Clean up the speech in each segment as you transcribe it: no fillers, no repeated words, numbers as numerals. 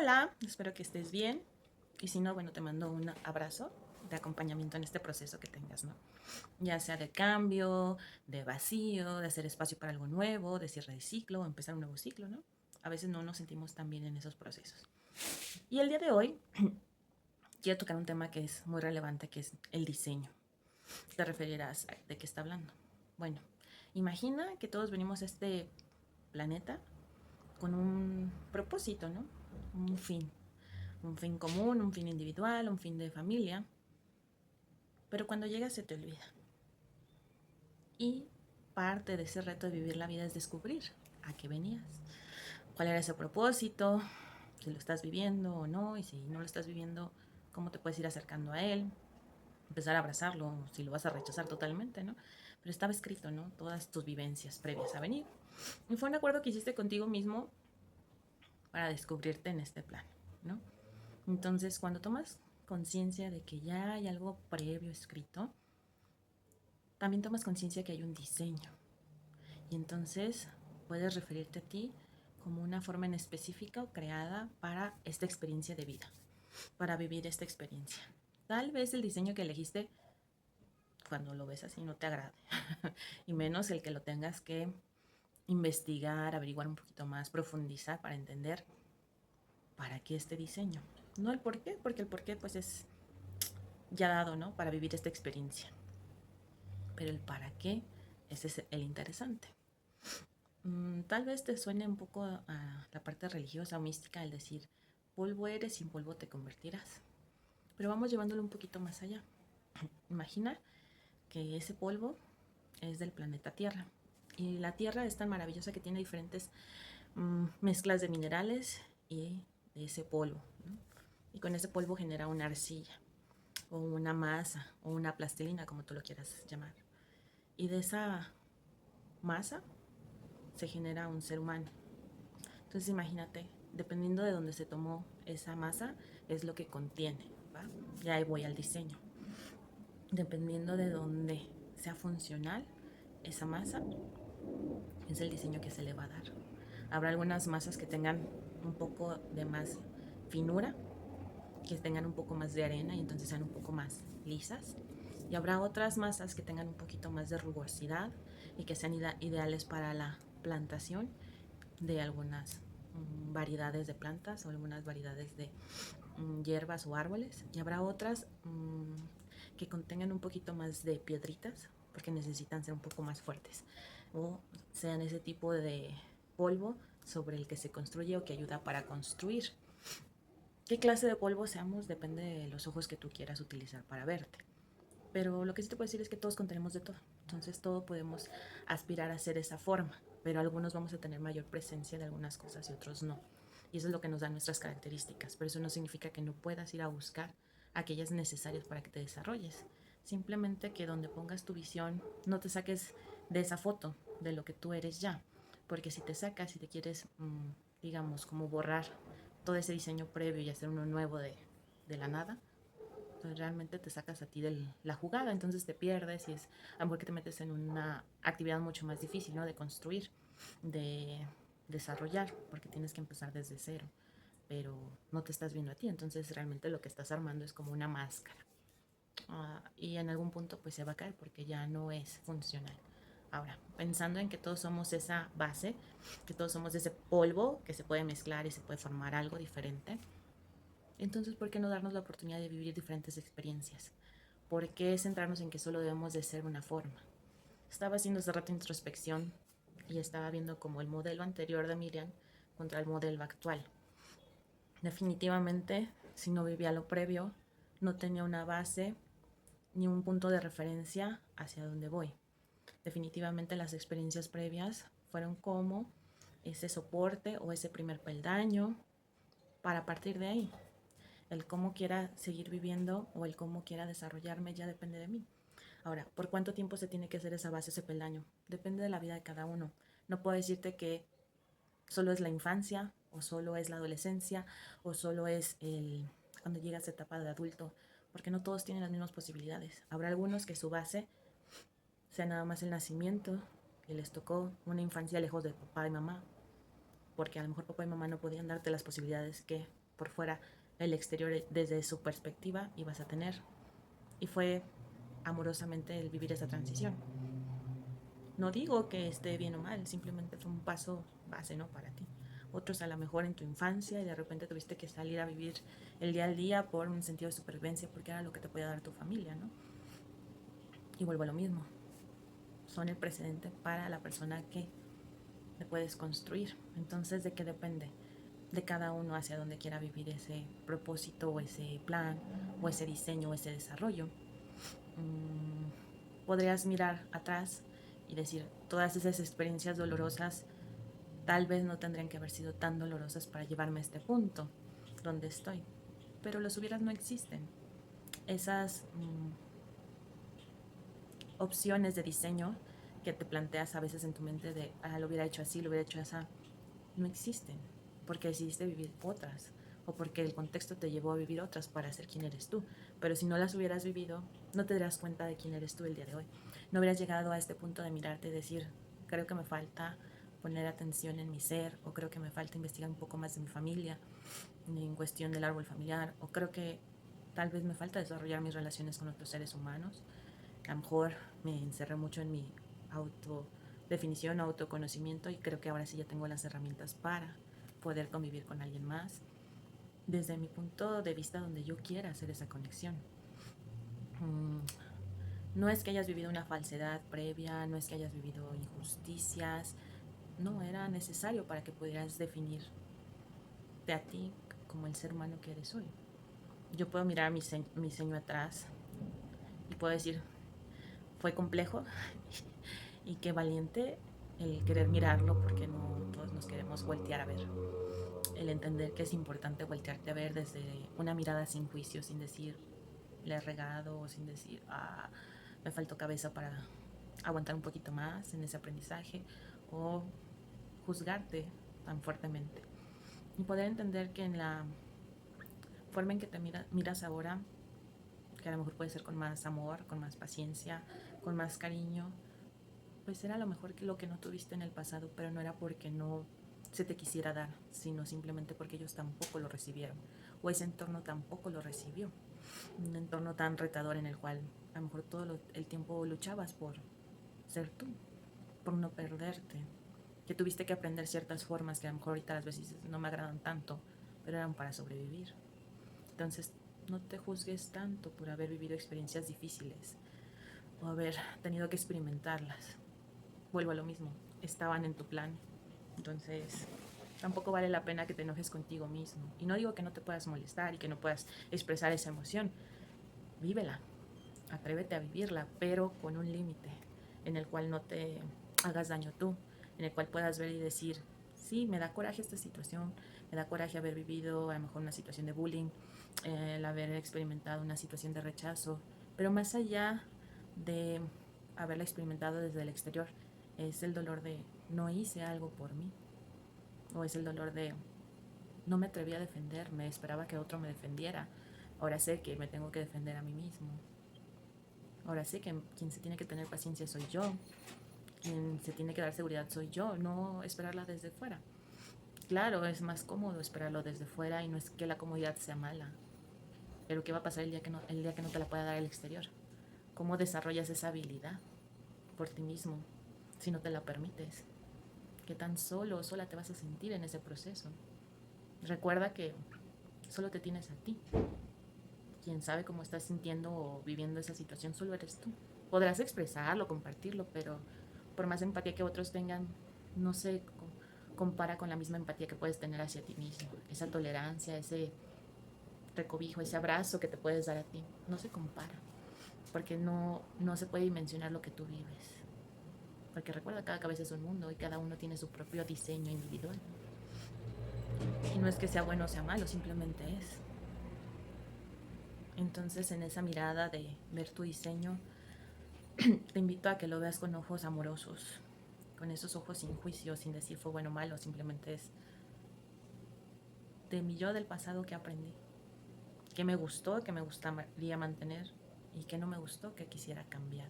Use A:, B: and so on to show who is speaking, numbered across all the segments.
A: Hola, espero que estés bien. Y si no, bueno, te mando un abrazo de acompañamiento en este proceso que tengas, ¿no? Ya sea de cambio, de vacío, de hacer espacio para algo nuevo, de cierre de ciclo o empezar un nuevo ciclo, ¿no? A veces no nos sentimos tan bien en esos procesos. Y el día de hoy quiero tocar un tema que es muy relevante, que es el diseño. Te referirás a de qué está hablando. Bueno, imagina que todos venimos a este planeta con un propósito, ¿no? Un fin. Un fin común, un fin individual, un fin de familia. Pero cuando llegas se te olvida. Y parte de ese reto de vivir la vida es descubrir a qué venías, cuál era ese propósito, si lo estás viviendo o no, y si no lo estás viviendo, cómo te puedes ir acercando a él, empezar a abrazarlo, si lo vas a rechazar totalmente, ¿no? Pero estaba escrito, ¿no? Todas tus vivencias previas a venir. Y fue un acuerdo que hiciste contigo mismo para descubrirte en este plan, ¿no? Entonces, cuando tomas conciencia de que ya hay algo previo escrito, también tomas conciencia que hay un diseño. Y entonces puedes referirte a ti como una forma en específica o creada para esta experiencia de vida, para vivir esta experiencia. Tal vez el diseño que elegiste cuando lo ves así no te agrade, y menos el que lo tengas que investigar, averiguar un poquito más, profundizar para entender para qué este diseño. No el por qué, porque el por qué pues es ya dado, ¿no? Para vivir esta experiencia. Pero el para qué, ese es el interesante. Tal vez te suene un poco a la parte religiosa o mística el decir, polvo eres y en polvo te convertirás. Pero vamos llevándolo un poquito más allá. Imagina que ese polvo es del planeta Tierra. Y la Tierra es tan maravillosa que tiene diferentes mezclas de minerales y de ese polvo, ¿no? Y con ese polvo genera una arcilla o una masa o una plastilina, como tú lo quieras llamar. Y de esa masa se genera un ser humano. Entonces imagínate, dependiendo de dónde se tomó esa masa, es lo que contiene, ¿va? Ya ahí voy al diseño. Dependiendo de dónde sea funcional esa masa, es el diseño que se le va a dar. Habrá algunas masas que tengan un poco de más finura, que tengan un poco más de arena y entonces sean un poco más lisas. Y habrá otras masas que tengan un poquito más de rugosidad y que sean ideales para la plantación de algunas variedades de plantas o algunas variedades de hierbas o árboles. Y habrá otras que contengan un poquito más de piedritas porque necesitan ser un poco más fuertes o sean ese tipo de polvo sobre el que se construye o que ayuda para construir. ¿Qué clase de polvo seamos? Depende de los ojos que tú quieras utilizar para verte. Pero lo que sí te puedo decir es que todos contenemos de todo. Entonces todo podemos aspirar a ser esa forma, pero algunos vamos a tener mayor presencia de algunas cosas y otros no. Y eso es lo que nos da nuestras características. Pero eso no significa que no puedas ir a buscar aquellas necesarias para que te desarrolles. Simplemente que donde pongas tu visión, no te saques de esa foto, de lo que tú eres ya. Porque si te sacas y te quieres, digamos, como borrar todo ese diseño previo y hacer uno nuevo de la nada, pues realmente te sacas a ti de la jugada, entonces te pierdes y es a lo mejor que te metes en una actividad mucho más difícil, ¿no? De construir, de desarrollar, porque tienes que empezar desde cero, pero no te estás viendo a ti, entonces realmente lo que estás armando es como una máscara. Y en algún punto pues se va a caer porque ya no es funcional. Ahora, pensando en que todos somos esa base, que todos somos ese polvo que se puede mezclar y se puede formar algo diferente, entonces, ¿por qué no darnos la oportunidad de vivir diferentes experiencias? ¿Por qué centrarnos en que solo debemos de ser una forma? Estaba haciendo hace rato introspección y estaba viendo como el modelo anterior de Miriam contra el modelo actual. Definitivamente, si no vivía lo previo, no tenía una base ni un punto de referencia hacia dónde voy. Definitivamente las experiencias previas fueron como ese soporte o ese primer peldaño para partir de ahí. El cómo quiera seguir viviendo o el cómo quiera desarrollarme ya depende de mí. Ahora, ¿por cuánto tiempo se tiene que hacer esa base, ese peldaño? Depende de la vida de cada uno. No puedo decirte que solo es la infancia o solo es la adolescencia o solo es cuando llegas a etapa de adulto, porque no todos tienen las mismas posibilidades. Habrá algunos que su base sea nada más el nacimiento, que les tocó una infancia lejos de papá y mamá, porque a lo mejor papá y mamá no podían darte las posibilidades que por fuera, el exterior desde su perspectiva ibas a tener. Y fue amorosamente el vivir esa transición. No digo que esté bien o mal, simplemente fue un paso base, ¿no? Para ti. Otros a lo mejor en tu infancia y de repente tuviste que salir a vivir el día al día por un sentido de supervivencia porque era lo que te podía dar tu familia, ¿no? Y vuelvo a lo mismo. Son el precedente para la persona que te puedes construir. Entonces, ¿de qué depende? De cada uno hacia dónde quiera vivir ese propósito o ese plan o ese diseño o ese desarrollo. Podrías mirar atrás y decir, todas esas experiencias dolorosas tal vez no tendrían que haber sido tan dolorosas para llevarme a este punto donde estoy. Pero los hubieras no existen. Esas opciones de diseño que te planteas a veces en tu mente de, lo hubiera hecho así, lo hubiera hecho así, no existen. Porque decidiste vivir otras o porque el contexto te llevó a vivir otras para ser quien eres tú. Pero si no las hubieras vivido, no te darás cuenta de quién eres tú el día de hoy. No hubieras llegado a este punto de mirarte y decir, creo que me falta poner atención en mi ser, o creo que me falta investigar un poco más de mi familia, en cuestión del árbol familiar, o creo que tal vez me falta desarrollar mis relaciones con otros seres humanos. A lo mejor me encerré mucho en mi autodefinición, autoconocimiento, y creo que ahora sí ya tengo las herramientas para poder convivir con alguien más desde mi punto de vista donde yo quiera hacer esa conexión. No es que hayas vivido una falsedad previa, no es que hayas vivido injusticias, no, era necesario para que pudieras definirte a ti como el ser humano que eres hoy. Yo puedo mirar mi diseño atrás y puedo decir, fue complejo y qué valiente el querer mirarlo, porque no todos nos queremos voltear a ver. El entender que es importante voltearte a ver desde una mirada sin juicio, sin decir, le he regado, o sin decir, me faltó cabeza para aguantar un poquito más en ese aprendizaje, o juzgarte tan fuertemente. Y poder entender que en la forma en que te miras ahora, que a lo mejor puede ser con más amor, con más paciencia, con más cariño, pues era a lo mejor que lo que no tuviste en el pasado, pero no era porque no se te quisiera dar, sino simplemente porque ellos tampoco lo recibieron, o ese entorno tampoco lo recibió. Un entorno tan retador en el cual a lo mejor todo el tiempo luchabas por ser tú, por no perderte, que tuviste que aprender ciertas formas que a lo mejor ahorita las veces no me agradan tanto, pero eran para sobrevivir. Entonces, no te juzgues tanto por haber vivido experiencias difíciles o haber tenido que experimentarlas. Vuelvo a lo mismo, estaban en tu plan. Entonces, tampoco vale la pena que te enojes contigo mismo. Y no digo que no te puedas molestar y que no puedas expresar esa emoción. Vívela, atrévete a vivirla, pero con un límite en el cual no te hagas daño tú, en el cual puedas ver y decir, sí, me da coraje esta situación, me da coraje haber vivido a lo mejor una situación de bullying, el haber experimentado una situación de rechazo, pero más allá de haberla experimentado desde el exterior, es el dolor de no hice algo por mí, o es el dolor de no me atreví a defenderme, esperaba que otro me defendiera, ahora sé que me tengo que defender a mí mismo. Ahora sé que quien se tiene que tener paciencia soy yo, quien se tiene que dar seguridad soy yo, no esperarla desde fuera. Claro, es más cómodo esperarlo desde fuera y no es que la comodidad sea mala, pero ¿qué va a pasar el día que no te la pueda dar el exterior? ¿Cómo desarrollas esa habilidad por ti mismo si no te la permites? ¿Qué tan solo o sola te vas a sentir en ese proceso? Recuerda que solo te tienes a ti. Quien sabe cómo estás sintiendo o viviendo esa situación solo eres tú. Podrás expresarlo, compartirlo, pero por más empatía que otros tengan, no se compara con la misma empatía que puedes tener hacia ti mismo. Esa tolerancia, ese recobijo, ese abrazo que te puedes dar a ti, no se compara, porque no se puede dimensionar lo que tú vives. Porque recuerda, cada cabeza es un mundo y cada uno tiene su propio diseño individual. Y no es que sea bueno o sea malo, simplemente es. Entonces, en esa mirada de ver tu diseño, te invito a que lo veas con ojos amorosos, con esos ojos sin juicio, sin decir fue bueno o malo, simplemente es de mi yo del pasado que aprendí, que me gustó, que me gustaría mantener y que no me gustó, que quisiera cambiar.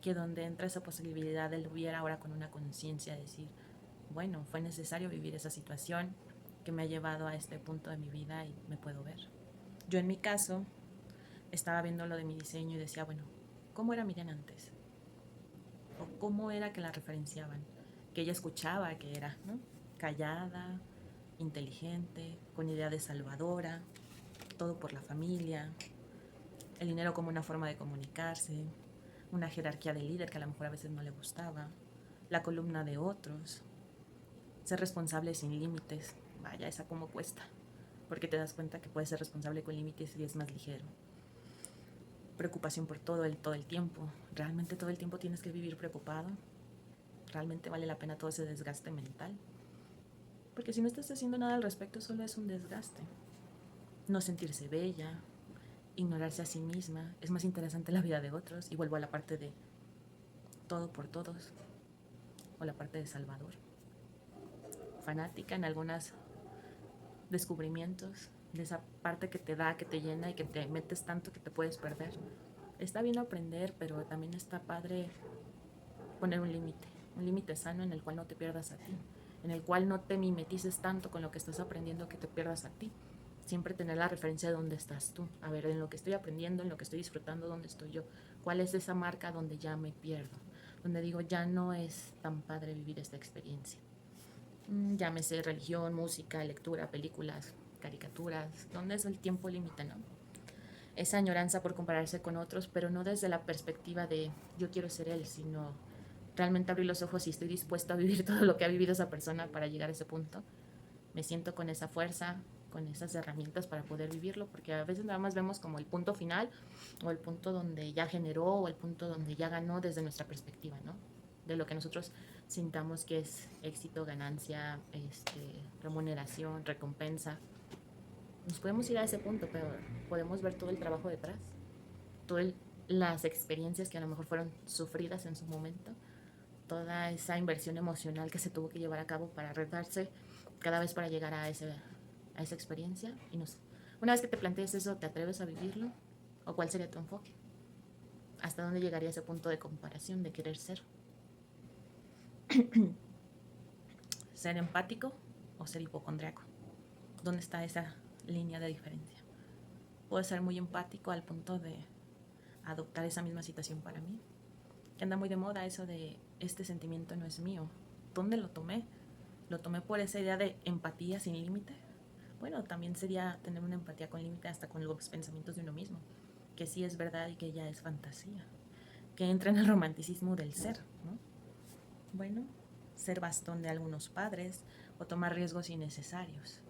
A: Que donde entra esa posibilidad del hubiera ahora con una conciencia, decir, bueno, fue necesario vivir esa situación, que me ha llevado a este punto de mi vida y me puedo ver. Yo en mi caso estaba viendo lo de mi diseño y decía, bueno, ¿cómo era Miriam antes? ¿O cómo era que la referenciaban? Que ella escuchaba que era, ¿no? Callada, inteligente, con idea de salvadora, todo por la familia, el dinero como una forma de comunicarse, una jerarquía de líder que a lo mejor a veces no le gustaba, la columna de otros, ser responsable sin límites. Vaya, esa cómo cuesta, porque te das cuenta que puedes ser responsable con límites y es más ligero. Preocupación por todo el tiempo. ¿Realmente todo el tiempo tienes que vivir preocupado? ¿Realmente vale la pena todo ese desgaste mental? Porque si no estás haciendo nada al respecto, solo es un desgaste. No sentirse bella, ignorarse a sí misma. Es más interesante la vida de otros. Y vuelvo a la parte de todo por todos, o la parte de Salvador. Fanática en algunos descubrimientos, de esa parte que te da, que te llena y que te metes tanto que te puedes perder. Está bien aprender, pero también está padre poner un límite sano en el cual no te pierdas a ti, en el cual no te mimetices tanto con lo que estás aprendiendo que te pierdas a ti. Siempre tener la referencia de dónde estás tú. A ver, en lo que estoy aprendiendo, en lo que estoy disfrutando, dónde estoy yo. ¿Cuál es esa marca donde ya me pierdo? Donde digo, ya no es tan padre vivir esta experiencia. Llámese religión, música, lectura, películas, caricaturas, donde es el tiempo límite, ¿no? Esa añoranza por compararse con otros, pero no desde la perspectiva de yo quiero ser él, sino realmente abrir los ojos y estoy dispuesto a vivir todo lo que ha vivido esa persona para llegar a ese punto. Me siento con esa fuerza, con esas herramientas para poder vivirlo, porque a veces nada más vemos como el punto final o el punto donde ya generó o el punto donde ya ganó desde nuestra perspectiva, ¿no? De lo que nosotros sintamos que es éxito, ganancia, remuneración, recompensa. Nos podemos ir a ese punto, pero podemos ver todo el trabajo detrás, todas las experiencias que a lo mejor fueron sufridas en su momento, toda esa inversión emocional que se tuvo que llevar a cabo para retarse cada vez para llegar a esa experiencia. Y una vez que te plantees eso, ¿te atreves a vivirlo? ¿O cuál sería tu enfoque? ¿Hasta dónde llegaría ese punto de comparación, de querer ser? ¿Ser empático o ser hipocondriaco? ¿Dónde está esa línea de diferencia? Puedo ser muy empático al punto de adoptar esa misma situación para mí, que anda muy de moda eso de este sentimiento no es mío. ¿Dónde lo tomé? ¿Lo tomé por esa idea de empatía sin límite? Bueno, también sería tener una empatía con límite hasta con los pensamientos de uno mismo, que sí es verdad y que ya es fantasía, que entra en el romanticismo del ser, ¿no? Bueno, ser bastón de algunos padres o tomar riesgos innecesarios.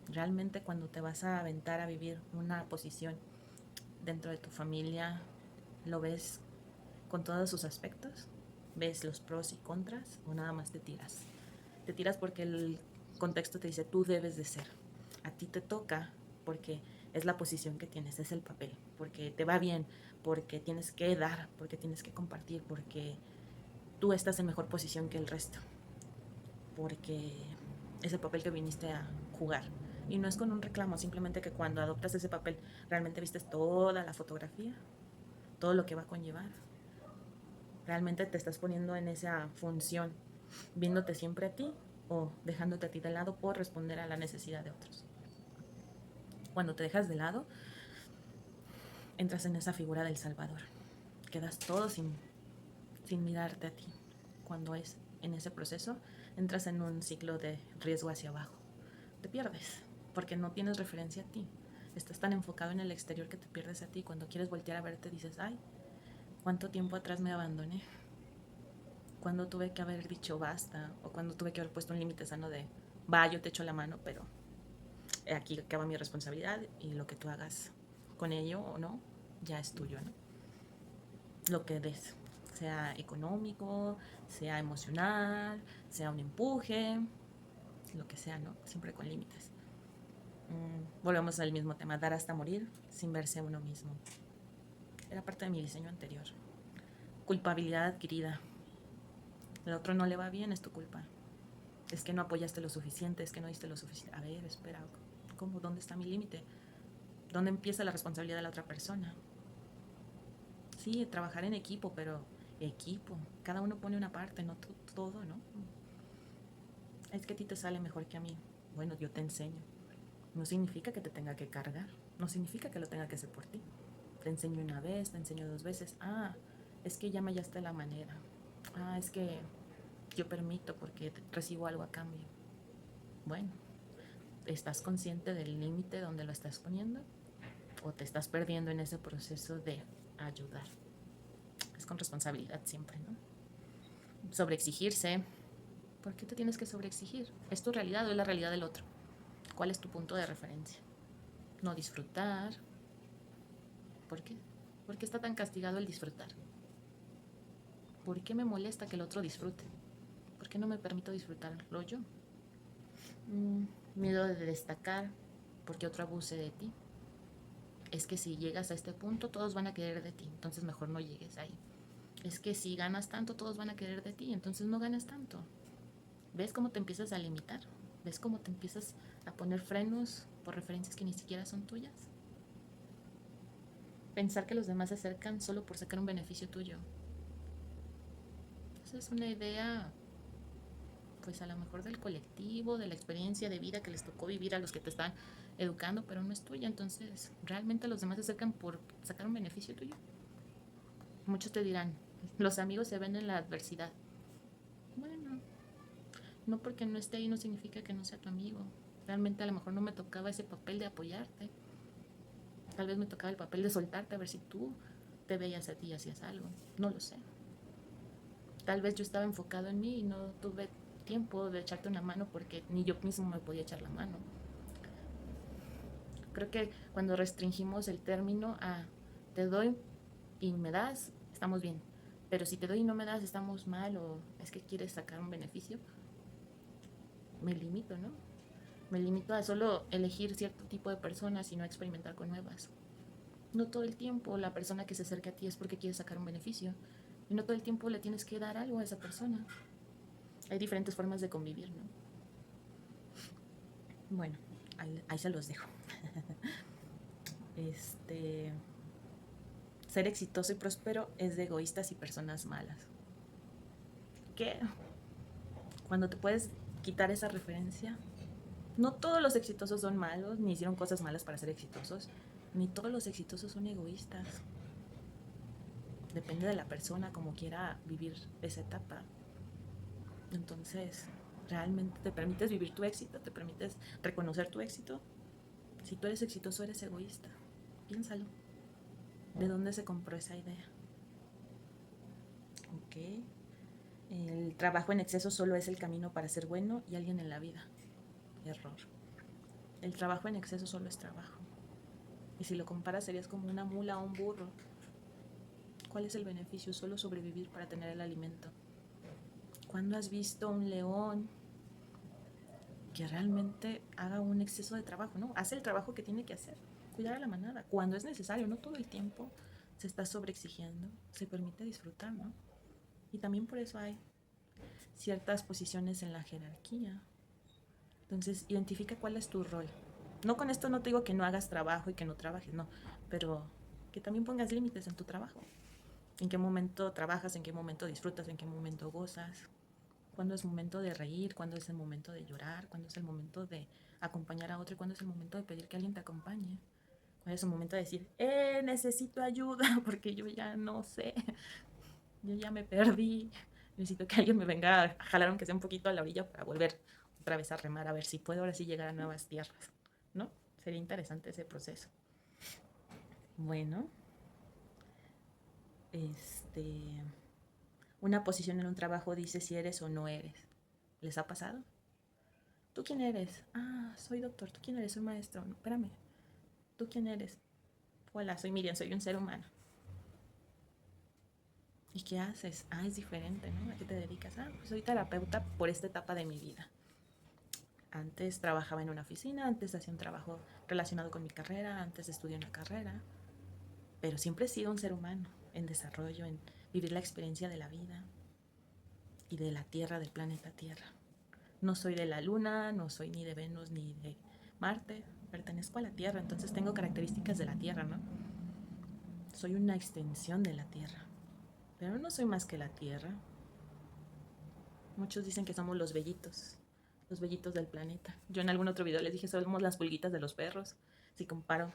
A: Realmente cuando te vas a aventar a vivir una posición dentro de tu familia, ¿lo ves con todos sus aspectos? ¿Ves los pros y contras o nada más te tiras? Te tiras porque el contexto te dice tú debes de ser. A ti te toca porque es la posición que tienes, es el papel, porque te va bien, porque tienes que dar, porque tienes que compartir, porque tú estás en mejor posición que el resto, porque es el papel que viniste a jugar. Y no es con un reclamo, simplemente que cuando adoptas ese papel realmente vistes toda la fotografía, todo lo que va a conllevar. Realmente te estás poniendo en esa función, viéndote siempre a ti o dejándote a ti de lado por responder a la necesidad de otros. Cuando te dejas de lado, entras en esa figura del Salvador. Quedas todo sin mirarte a ti. Cuando es en ese proceso, entras en un ciclo de riesgo hacia abajo. Te pierdes porque no tienes referencia a ti. Estás tan enfocado en el exterior que te pierdes a ti. Cuando quieres voltear a verte dices, ay, ¿cuánto tiempo atrás me abandoné? Cuando tuve que haber dicho basta o cuando tuve que haber puesto un límite sano de, va, yo te echo la mano, pero aquí acaba mi responsabilidad y lo que tú hagas con ello o no, ya es tuyo, ¿no? Lo que des, sea económico, sea emocional, sea un empuje, lo que sea, ¿no? Siempre con límites. Volvemos al mismo tema, dar hasta morir sin verse a uno mismo. Era parte de mi diseño anterior. Culpabilidad adquirida. El otro no le va bien, es tu culpa. Es que no apoyaste lo suficiente, es que no diste lo suficiente. A ver, espera, ¿cómo? ¿Dónde está mi límite? ¿Dónde empieza la responsabilidad de la otra persona? Sí, trabajar en equipo, pero equipo. Cada uno pone una parte, no todo, ¿no? Es que a ti te sale mejor que a mí. Bueno, yo te enseño. No significa que te tenga que cargar, no significa que lo tenga que hacer por ti. Te enseño una vez, te enseño 2 veces. Ah, es que ya me hallaste la manera. Ah, es que yo permito porque recibo algo a cambio. Bueno, ¿estás consciente del límite donde lo estás poniendo? ¿O te estás perdiendo en ese proceso de ayudar? Es con responsabilidad siempre, ¿no? Sobreexigirse. ¿Por qué te tienes que sobreexigir? ¿Es tu realidad o es la realidad del otro? ¿Cuál es tu punto de referencia? No disfrutar. ¿Por qué? ¿Por qué está tan castigado el disfrutar? ¿Por qué me molesta que el otro disfrute? ¿Por qué no me permito disfrutarlo yo? Miedo de destacar porque otro abuse de ti. Es que si llegas a este punto todos van a querer de ti, entonces mejor no llegues ahí. Es que si ganas tanto todos van a querer de ti, entonces no ganas tanto. ¿Ves cómo te empiezas a limitar? ¿Ves cómo te empiezas a poner frenos por referencias que ni siquiera son tuyas? Pensar que los demás se acercan solo por sacar un beneficio tuyo. Esa es una idea, pues a lo mejor del colectivo, de la experiencia de vida que les tocó vivir a los que te están educando, pero no es tuya. Entonces, ¿realmente los demás se acercan por sacar un beneficio tuyo? Muchos te dirán, los amigos se ven en la adversidad. Bueno, no porque no esté ahí no significa que no sea tu amigo. Realmente a lo mejor no me tocaba ese papel de apoyarte. Tal vez me tocaba el papel de soltarte a ver si tú te veías a ti y hacías algo. No lo sé. Tal vez yo estaba enfocado en mí y no tuve tiempo de echarte una mano porque ni yo mismo me podía echar la mano. Creo que cuando restringimos el término a te doy y me das, estamos bien. Pero si te doy y no me das, estamos mal o es que quieres sacar un beneficio, me limito, ¿no? Me limito a solo elegir cierto tipo de personas y no experimentar con nuevas. No todo el tiempo la persona que se acerca a ti es porque quiere sacar un beneficio. Y no todo el tiempo le tienes que dar algo a esa persona. Hay diferentes formas de convivir, ¿no? Bueno, ahí se los dejo. Este, ser exitoso y próspero es de egoístas y personas malas. ¿Qué? Cuando te puedes quitar esa referencia, no todos los exitosos son malos, ni hicieron cosas malas para ser exitosos, ni todos los exitosos son egoístas. Depende de la persona, como quiera vivir esa etapa. Entonces, ¿realmente te permites vivir tu éxito? ¿Te permites reconocer tu éxito? Si tú eres exitoso, eres egoísta. Piénsalo. ¿De dónde se compró esa idea? Ok. El trabajo en exceso solo es el camino para ser bueno y alguien en la vida. Error. El trabajo en exceso solo es trabajo. Y si lo comparas, serías como una mula o un burro. ¿Cuál es el beneficio? Solo sobrevivir para tener el alimento. ¿Cuándo has visto un león que realmente haga un exceso de trabajo? ¿No? Hace el trabajo que tiene que hacer. Cuidar a la manada. Cuando es necesario, no todo el tiempo se está sobreexigiendo. Se permite disfrutar, ¿no? Y también por eso hay ciertas posiciones en la jerarquía. Entonces, identifica cuál es tu rol. No, con esto no te digo que no hagas trabajo y que no trabajes, no, pero que también pongas límites en tu trabajo. En qué momento trabajas, en qué momento disfrutas, en qué momento gozas. Cuándo es momento de reír, cuándo es el momento de llorar, cuándo es el momento de acompañar a otro y cuándo es el momento de pedir que alguien te acompañe. ¿Cuál es el momento de decir, necesito ayuda porque yo ya no sé, yo ya me perdí, necesito que alguien me venga a jalar aunque sea un poquito a la orilla para volver otra vez a remar, a ver si puedo ahora sí llegar a nuevas tierras, ¿no? Sería interesante ese proceso. Bueno, este, una posición en un trabajo dice si eres o no eres. ¿Les ha pasado? ¿Tú quién eres? Ah, soy doctor. ¿Tú quién eres? Soy maestro. No, espérame. ¿Tú quién eres? Hola, soy Miriam, soy un ser humano. ¿Y qué haces? Ah, es diferente, ¿no? ¿A qué te dedicas? Ah, pues soy terapeuta por esta etapa de mi vida. Antes trabajaba en una oficina, antes hacía un trabajo relacionado con mi carrera, antes estudié una carrera, pero siempre he sido un ser humano en desarrollo, en vivir la experiencia de la vida y de la Tierra, del planeta Tierra. No soy de la Luna, no soy ni de Venus ni de Marte, pertenezco a la Tierra, entonces tengo características de la Tierra, ¿no? Soy una extensión de la Tierra, pero no soy más que la Tierra. Muchos dicen que somos los bellitos, los vellitos del planeta. Yo en algún otro video les dije, somos las pulguitas de los perros. Si comparo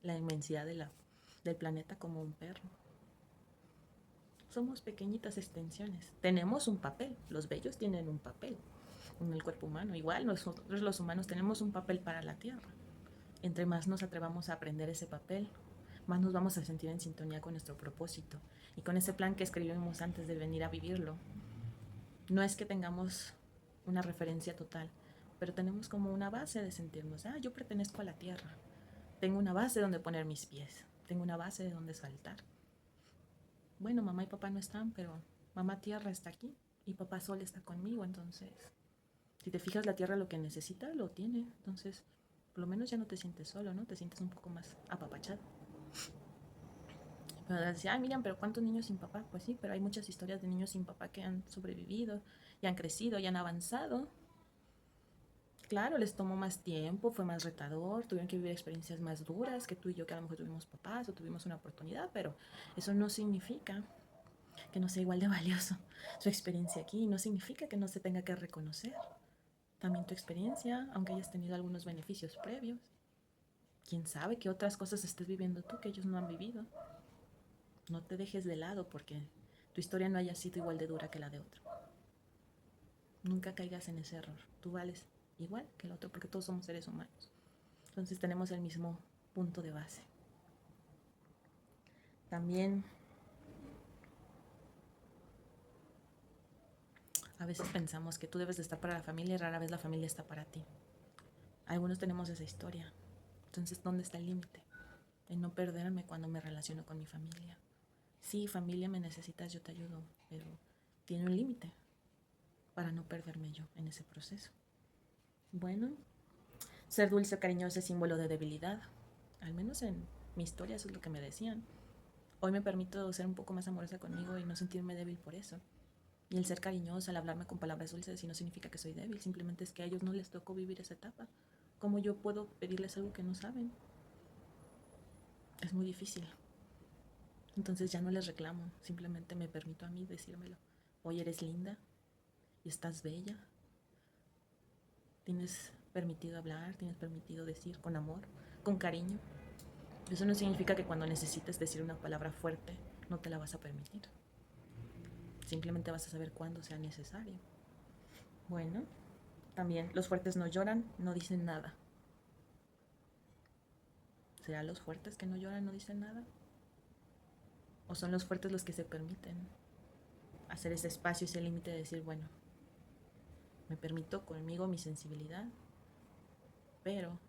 A: la inmensidad del planeta como un perro. Somos pequeñitas extensiones. Tenemos un papel. Los vellos tienen un papel en el cuerpo humano. Igual nosotros los humanos tenemos un papel para la Tierra. Entre más nos atrevamos a aprender ese papel, más nos vamos a sentir en sintonía con nuestro propósito y con ese plan que escribimos antes de venir a vivirlo. No es que tengamos una referencia total, pero tenemos como una base de sentirnos, yo pertenezco a la Tierra, tengo una base donde poner mis pies, tengo una base de donde saltar. Bueno, mamá y papá no están, pero mamá Tierra está aquí y papá Sol está conmigo, entonces, si te fijas, la Tierra lo que necesita, lo tiene, entonces, por lo menos ya no te sientes solo, ¿no? Te sientes un poco más apapachado. Pero decía, Miriam, pero ¿cuántos niños sin papá? Pues sí, pero hay muchas historias de niños sin papá que han sobrevivido y han crecido y han avanzado. Claro, les tomó más tiempo, fue más retador, tuvieron que vivir experiencias más duras que tú y yo, que a lo mejor tuvimos papás o tuvimos una oportunidad, pero eso no significa que no sea igual de valioso su experiencia aquí, no significa que no se tenga que reconocer también tu experiencia, aunque hayas tenido algunos beneficios previos. ¿Quién sabe qué otras cosas estés viviendo tú que ellos no han vivido? No te dejes de lado porque tu historia no haya sido igual de dura que la de otro. Nunca caigas en ese error. Tú vales igual que el otro porque todos somos seres humanos. Entonces tenemos el mismo punto de base. También a veces pensamos que tú debes de estar para la familia y rara vez la familia está para ti. Algunos tenemos esa historia. Entonces, ¿dónde está el límite? En no perderme cuando me relaciono con mi familia. Sí, familia, me necesitas, yo te ayudo, pero tiene un límite para no perderme yo en ese proceso. Bueno, ser dulce o cariñoso es símbolo de debilidad. Al menos en mi historia eso es lo que me decían. Hoy me permito ser un poco más amorosa conmigo y no sentirme débil por eso. Y el ser cariñosa, el hablarme con palabras dulces, y no significa que soy débil, simplemente es que a ellos no les tocó vivir esa etapa. ¿Cómo yo puedo pedirles algo que no saben? Es muy difícil. Entonces ya no les reclamo, simplemente me permito a mí decírmelo. Hoy eres linda y estás bella. Tienes permitido hablar, tienes permitido decir con amor, con cariño. Eso no significa que cuando necesites decir una palabra fuerte no te la vas a permitir. Simplemente vas a saber cuándo sea necesario. Bueno, también los fuertes no lloran, no dicen nada. ¿Serán los fuertes que no lloran, no dicen nada? ¿O son los fuertes los que se permiten hacer ese espacio, ese límite de decir, bueno, me permito conmigo mi sensibilidad, pero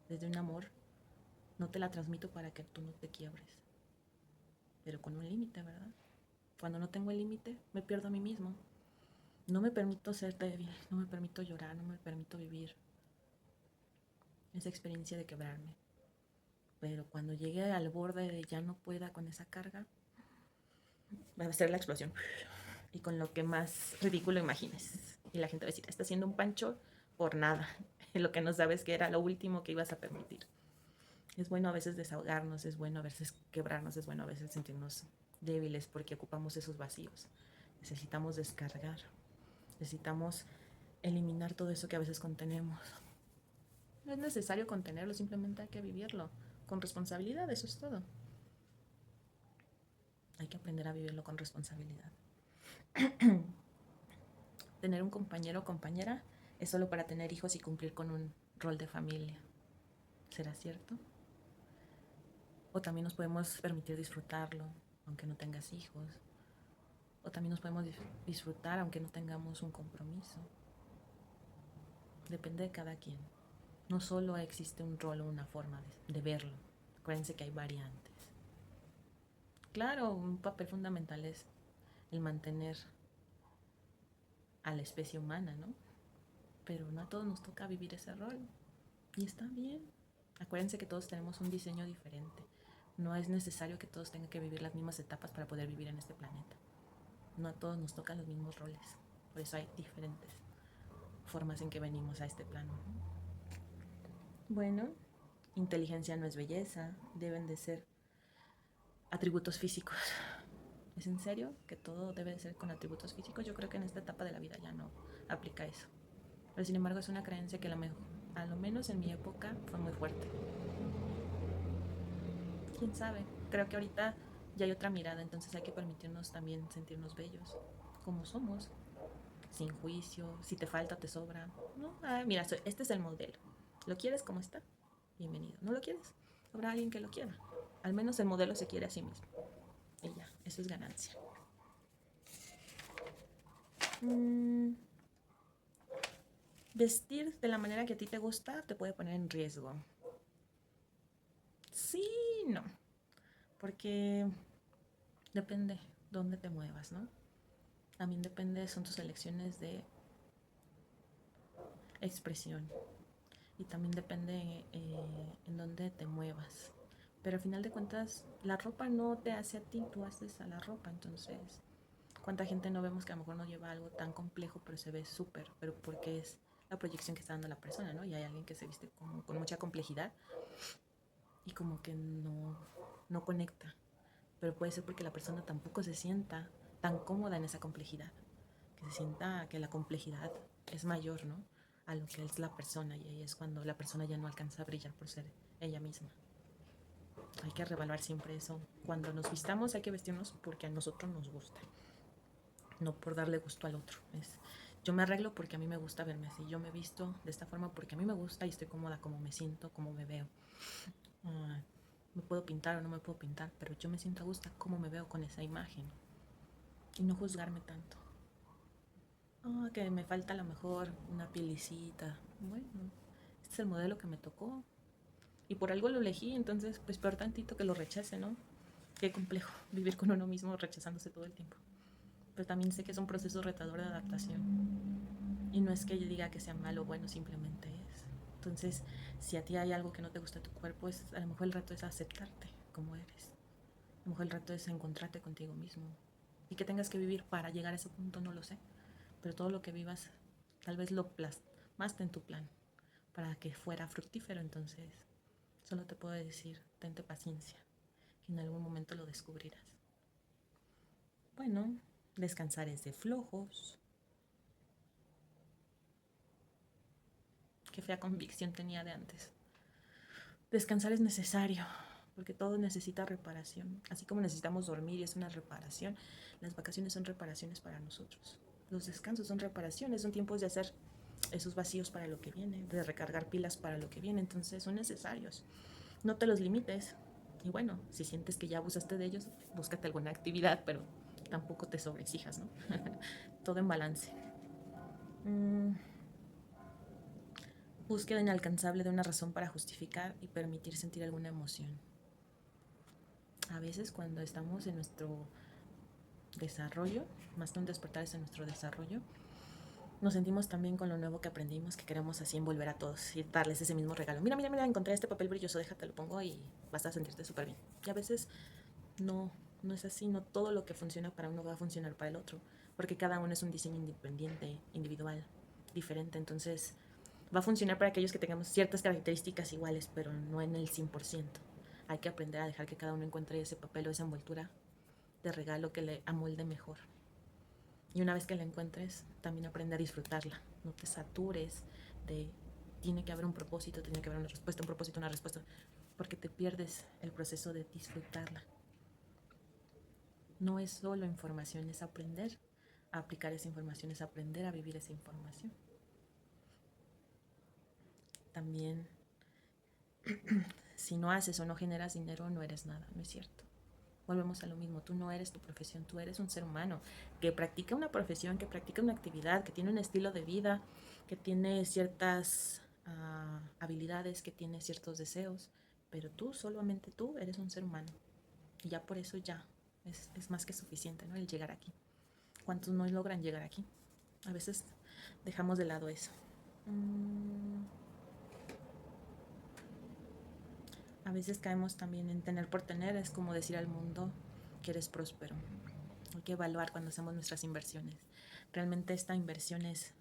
A: desde un amor no te la transmito para que tú no te quiebres, pero con un límite, ¿verdad? Cuando no tengo el límite, me pierdo a mí mismo. No me permito ser débil, no me permito llorar, no me permito vivir esa experiencia de quebrarme. Pero cuando llegue al borde de ya no pueda con esa carga, va a ser la explosión. Y con lo que más ridículo imagines. Y la gente va a decir, está haciendo un pancho por nada. Lo que no sabes que era lo último que ibas a permitir. Es bueno a veces desahogarnos, es bueno a veces quebrarnos, es bueno a veces sentirnos débiles porque ocupamos esos vacíos. Necesitamos descargar, necesitamos eliminar todo eso que a veces contenemos. No es necesario contenerlo, simplemente hay que vivirlo con responsabilidad, eso es todo. Hay que aprender a vivirlo con responsabilidad. Tener un compañero o compañera es solo para tener hijos y cumplir con un rol de familia. ¿Será cierto? O también nos podemos permitir disfrutarlo, aunque no tengas hijos. O también nos podemos disfrutar aunque no tengamos un compromiso. Depende de cada quien. No solo existe un rol o una forma de verlo. Acuérdense que hay variantes. Claro, un papel fundamental es el mantener a la especie humana, ¿no? Pero no a todos nos toca vivir ese rol. Y está bien. Acuérdense que todos tenemos un diseño diferente. No es necesario que todos tengan que vivir las mismas etapas para poder vivir en este planeta. No a todos nos tocan los mismos roles. Por eso hay diferentes formas en que venimos a este plano. Bueno, inteligencia no es belleza. Deben de ser atributos físicos. ¿Es en serio que todo debe de ser con atributos físicos? Yo creo que en esta etapa de la vida ya no aplica eso. Pero sin embargo es una creencia que a lo menos en mi época fue muy fuerte. ¿Quién sabe? Creo que ahorita ya hay otra mirada, entonces hay que permitirnos también sentirnos bellos, como somos, sin juicio, si te falta, te sobra. No, mira, este es el modelo. ¿Lo quieres como está? Bienvenido. ¿No lo quieres? Habrá alguien que lo quiera. Al menos el modelo se quiere a sí mismo. Y ya, eso es ganancia. Vestir de la manera que a ti te gusta te puede poner en riesgo. Sí, no. Porque depende dónde te muevas, ¿no? También depende, son tus elecciones de expresión. Y también depende en dónde te muevas. Pero al final de cuentas, la ropa no te hace a ti, tú haces a la ropa. Entonces, ¿cuánta gente no vemos que a lo mejor no lleva algo tan complejo, pero se ve súper? Pero porque es la proyección que está dando la persona, ¿no? Y hay alguien que se viste con mucha complejidad y como que no conecta. Pero puede ser porque la persona tampoco se sienta tan cómoda en esa complejidad. Que se sienta que la complejidad es mayor, ¿no? A lo que es la persona, y ahí es cuando la persona ya no alcanza a brillar por ser ella misma. Hay que revaluar siempre eso. Cuando nos vistamos hay que vestirnos porque a nosotros nos gusta, no por darle gusto al otro. Yo me arreglo porque a mí me gusta verme así, yo me visto de esta forma porque a mí me gusta y estoy cómoda como me siento, como me veo. Me puedo pintar o no me puedo pintar, pero yo me siento a gusto como me veo con esa imagen y no juzgarme tanto. Que me falta a lo mejor una pielicita. Bueno, este es el modelo que me tocó. Y por algo lo elegí, entonces pues peor tantito que lo rechace, ¿no? Qué complejo vivir con uno mismo rechazándose todo el tiempo. Pero también sé que es un proceso retador de adaptación. Y no es que yo diga que sea malo o bueno, simplemente es. Entonces, si a ti hay algo que no te gusta de tu cuerpo, a lo mejor el reto es aceptarte como eres. A lo mejor el reto es encontrarte contigo mismo. Y que tengas que vivir para llegar a ese punto, no lo sé. Pero todo lo que vivas, tal vez lo plasmaste en tu plan para que fuera fructífero. Entonces, solo te puedo decir, tente paciencia, que en algún momento lo descubrirás. Bueno, descansar es de flojos. Qué fea convicción tenía de antes. Descansar es necesario, porque todo necesita reparación. Así como necesitamos dormir y es una reparación, las vacaciones son reparaciones para nosotros. Los descansos son reparaciones, son tiempos de hacer esos vacíos para lo que viene, de recargar pilas para lo que viene, entonces son necesarios. No te los limites. Y bueno, si sientes que ya abusaste de ellos, búscate alguna actividad, pero tampoco te sobreexijas, ¿no? Todo en balance. Búsqueda inalcanzable de una razón para justificar y permitir sentir alguna emoción. A veces cuando estamos en nuestro desarrollo, más que un despertar es en nuestro desarrollo, nos sentimos también con lo nuevo que aprendimos, que queremos así envolver a todos y darles ese mismo regalo. Mira, mira, mira, encontré este papel brilloso, déjate lo pongo y vas a sentirte súper bien. Y a veces no es así, no todo lo que funciona para uno va a funcionar para el otro, porque cada uno es un diseño independiente, individual, diferente. Entonces va a funcionar para aquellos que tengamos ciertas características iguales, pero no en el 100%. Hay que aprender a dejar que cada uno encuentre ese papel o esa envoltura de regalo que le amolde mejor. Y una vez que la encuentres, también aprende a disfrutarla. No te satures de tiene que haber un propósito, tiene que haber una respuesta, un propósito, una respuesta, porque te pierdes el proceso de disfrutarla. No es solo información, es aprender a aplicar esa información, es aprender a vivir esa información. También, si no haces o no generas dinero, no eres nada, no es cierto. Volvemos a lo mismo, tú no eres tu profesión, tú eres un ser humano que practica una profesión, que practica una actividad, que tiene un estilo de vida, que tiene ciertas habilidades, que tiene ciertos deseos, pero tú, solamente tú, eres un ser humano. Y ya por eso ya es más que suficiente, ¿no? El llegar aquí. ¿Cuántos no logran llegar aquí? A veces dejamos de lado eso. A veces caemos también en tener por tener, es como decir al mundo que eres próspero. Hay que evaluar cuando hacemos nuestras inversiones. ¿Realmente esta inversión es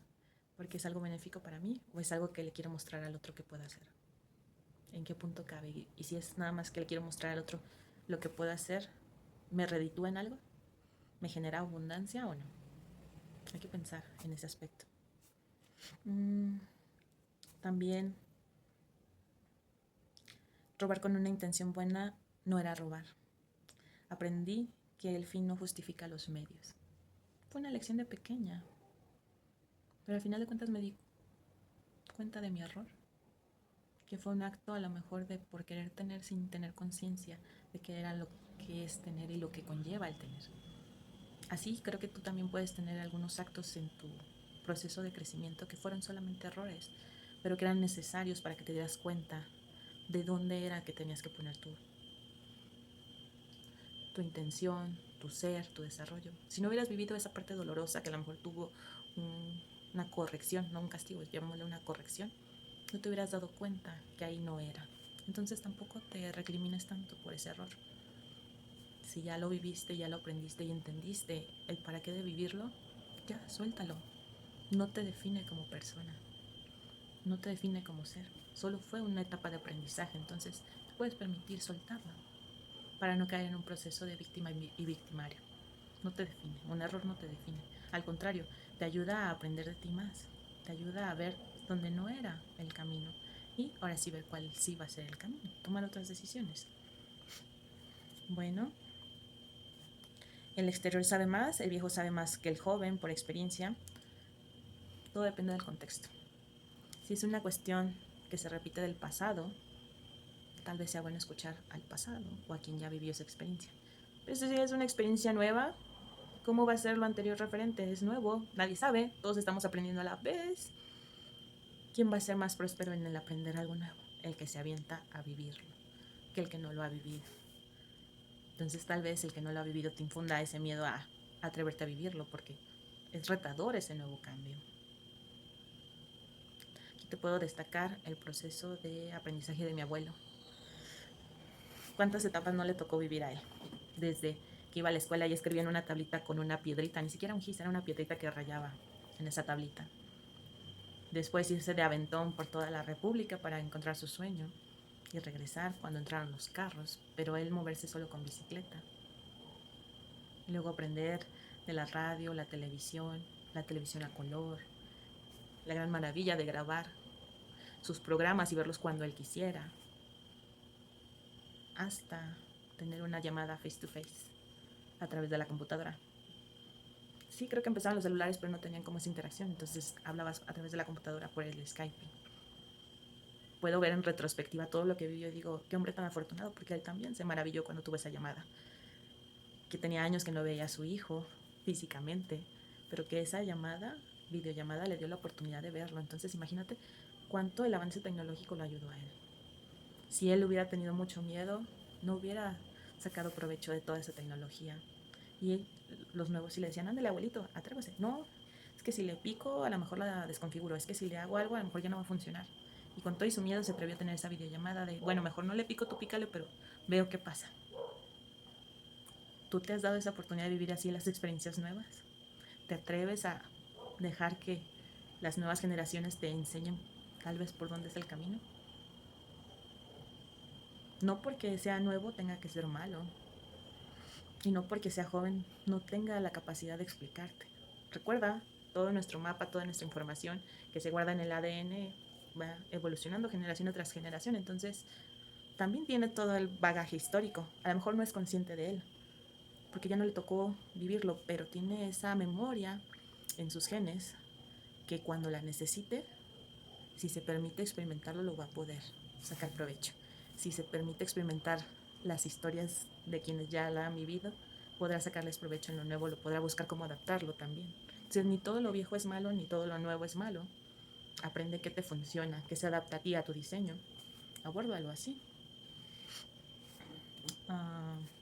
A: porque es algo benéfico para mí o es algo que le quiero mostrar al otro que pueda hacer? ¿En qué punto cabe? Y si es nada más que le quiero mostrar al otro lo que pueda hacer, ¿me reditúa en algo? ¿Me genera abundancia o no? Hay que pensar en ese aspecto. Mm, También robar con una intención buena no era robar. Aprendí que el fin no justifica los medios. Fue una lección de pequeña, pero al final de cuentas me di cuenta de mi error, que fue un acto a lo mejor de por querer tener sin tener conciencia de qué era lo que es tener y lo que conlleva el tener. Así creo que tú también puedes tener algunos actos en tu proceso de crecimiento que fueron solamente errores, pero que eran necesarios para que te dieras cuenta de dónde era que tenías que poner tu intención, tu ser, tu desarrollo. Si no hubieras vivido esa parte dolorosa que a lo mejor tuvo una corrección, no un castigo, llamémosle una corrección, no te hubieras dado cuenta que ahí no era. Entonces tampoco te recrimines tanto por ese error. Si ya lo viviste, ya lo aprendiste y entendiste el para qué de vivirlo, ya suéltalo. No te define como persona, no te define como ser. Solo fue una etapa de aprendizaje, entonces te puedes permitir soltarlo para no caer en un proceso de víctima y victimario. No te define, un error no te define. Al contrario, te ayuda a aprender de ti más, te ayuda a ver dónde no era el camino y ahora sí ver cuál sí va a ser el camino, tomar otras decisiones. Bueno, el exterior sabe más, el viejo sabe más que el joven por experiencia. Todo depende del contexto. Si es una cuestión que se repite del pasado, tal vez sea bueno escuchar al pasado o a quien ya vivió esa experiencia. Pero si es una experiencia nueva, ¿cómo va a ser lo anterior referente? Es nuevo, nadie sabe, todos estamos aprendiendo a la vez. ¿Quién va a ser más próspero en el aprender algo nuevo? El que se avienta a vivirlo, que el que no lo ha vivido. Entonces tal vez el que no lo ha vivido te infunda ese miedo a atreverte a vivirlo, porque es retador ese nuevo cambio. Aquí te puedo destacar el proceso de aprendizaje de mi abuelo. ¿Cuántas etapas no le tocó vivir a él? Desde que iba a la escuela y escribía en una tablita con una piedrita, ni siquiera un gis, era una piedrita que rayaba en esa tablita. Después irse de aventón por toda la República para encontrar su sueño y regresar cuando entraron los carros, pero él moverse solo con bicicleta. Y luego aprender de la radio, la televisión a color, la gran maravilla de grabar sus programas y verlos cuando él quisiera, hasta tener una llamada face to face a través de la computadora. Sí, creo que empezaron los celulares, pero no tenían como esa interacción, entonces hablabas a través de la computadora por el Skype. Puedo ver en retrospectiva todo lo que vivió y digo, qué hombre tan afortunado, porque él también se maravilló cuando tuvo esa llamada. Que tenía años que no veía a su hijo físicamente, pero que esa llamada, videollamada, le dio la oportunidad de verlo. Entonces imagínate cuánto el avance tecnológico lo ayudó a él. Si él hubiera tenido mucho miedo, no hubiera sacado provecho de toda esa tecnología. Y los nuevos sí le decían, ándale abuelito, atrévase. No, es que si le pico a lo mejor la desconfiguro, es que si le hago algo a lo mejor ya no va a funcionar. Y con todo y su miedo se atrevió a tener esa videollamada de, bueno, mejor no le pico, tú pícale, pero veo qué pasa. ¿Tú te has dado esa oportunidad de vivir así las experiencias nuevas? ¿Te atreves a dejar que las nuevas generaciones te enseñen tal vez por dónde es el camino? No porque sea nuevo tenga que ser malo, y no porque sea joven no tenga la capacidad de explicarte. Recuerda, todo nuestro mapa, toda nuestra información que se guarda en el ADN va evolucionando generación tras generación, entonces también tiene todo el bagaje histórico. A lo mejor no es consciente de él, porque ya no le tocó vivirlo, pero tiene esa memoria en sus genes que cuando la necesite, si se permite experimentarlo, lo va a poder sacar provecho. Si se permite experimentar las historias de quienes ya la han vivido, podrá sacarles provecho en lo nuevo, lo podrá buscar cómo adaptarlo también. Entonces, ni todo lo viejo es malo, ni todo lo nuevo es malo. Aprende qué te funciona, qué se adapta a ti, a tu diseño. Abórdalo así.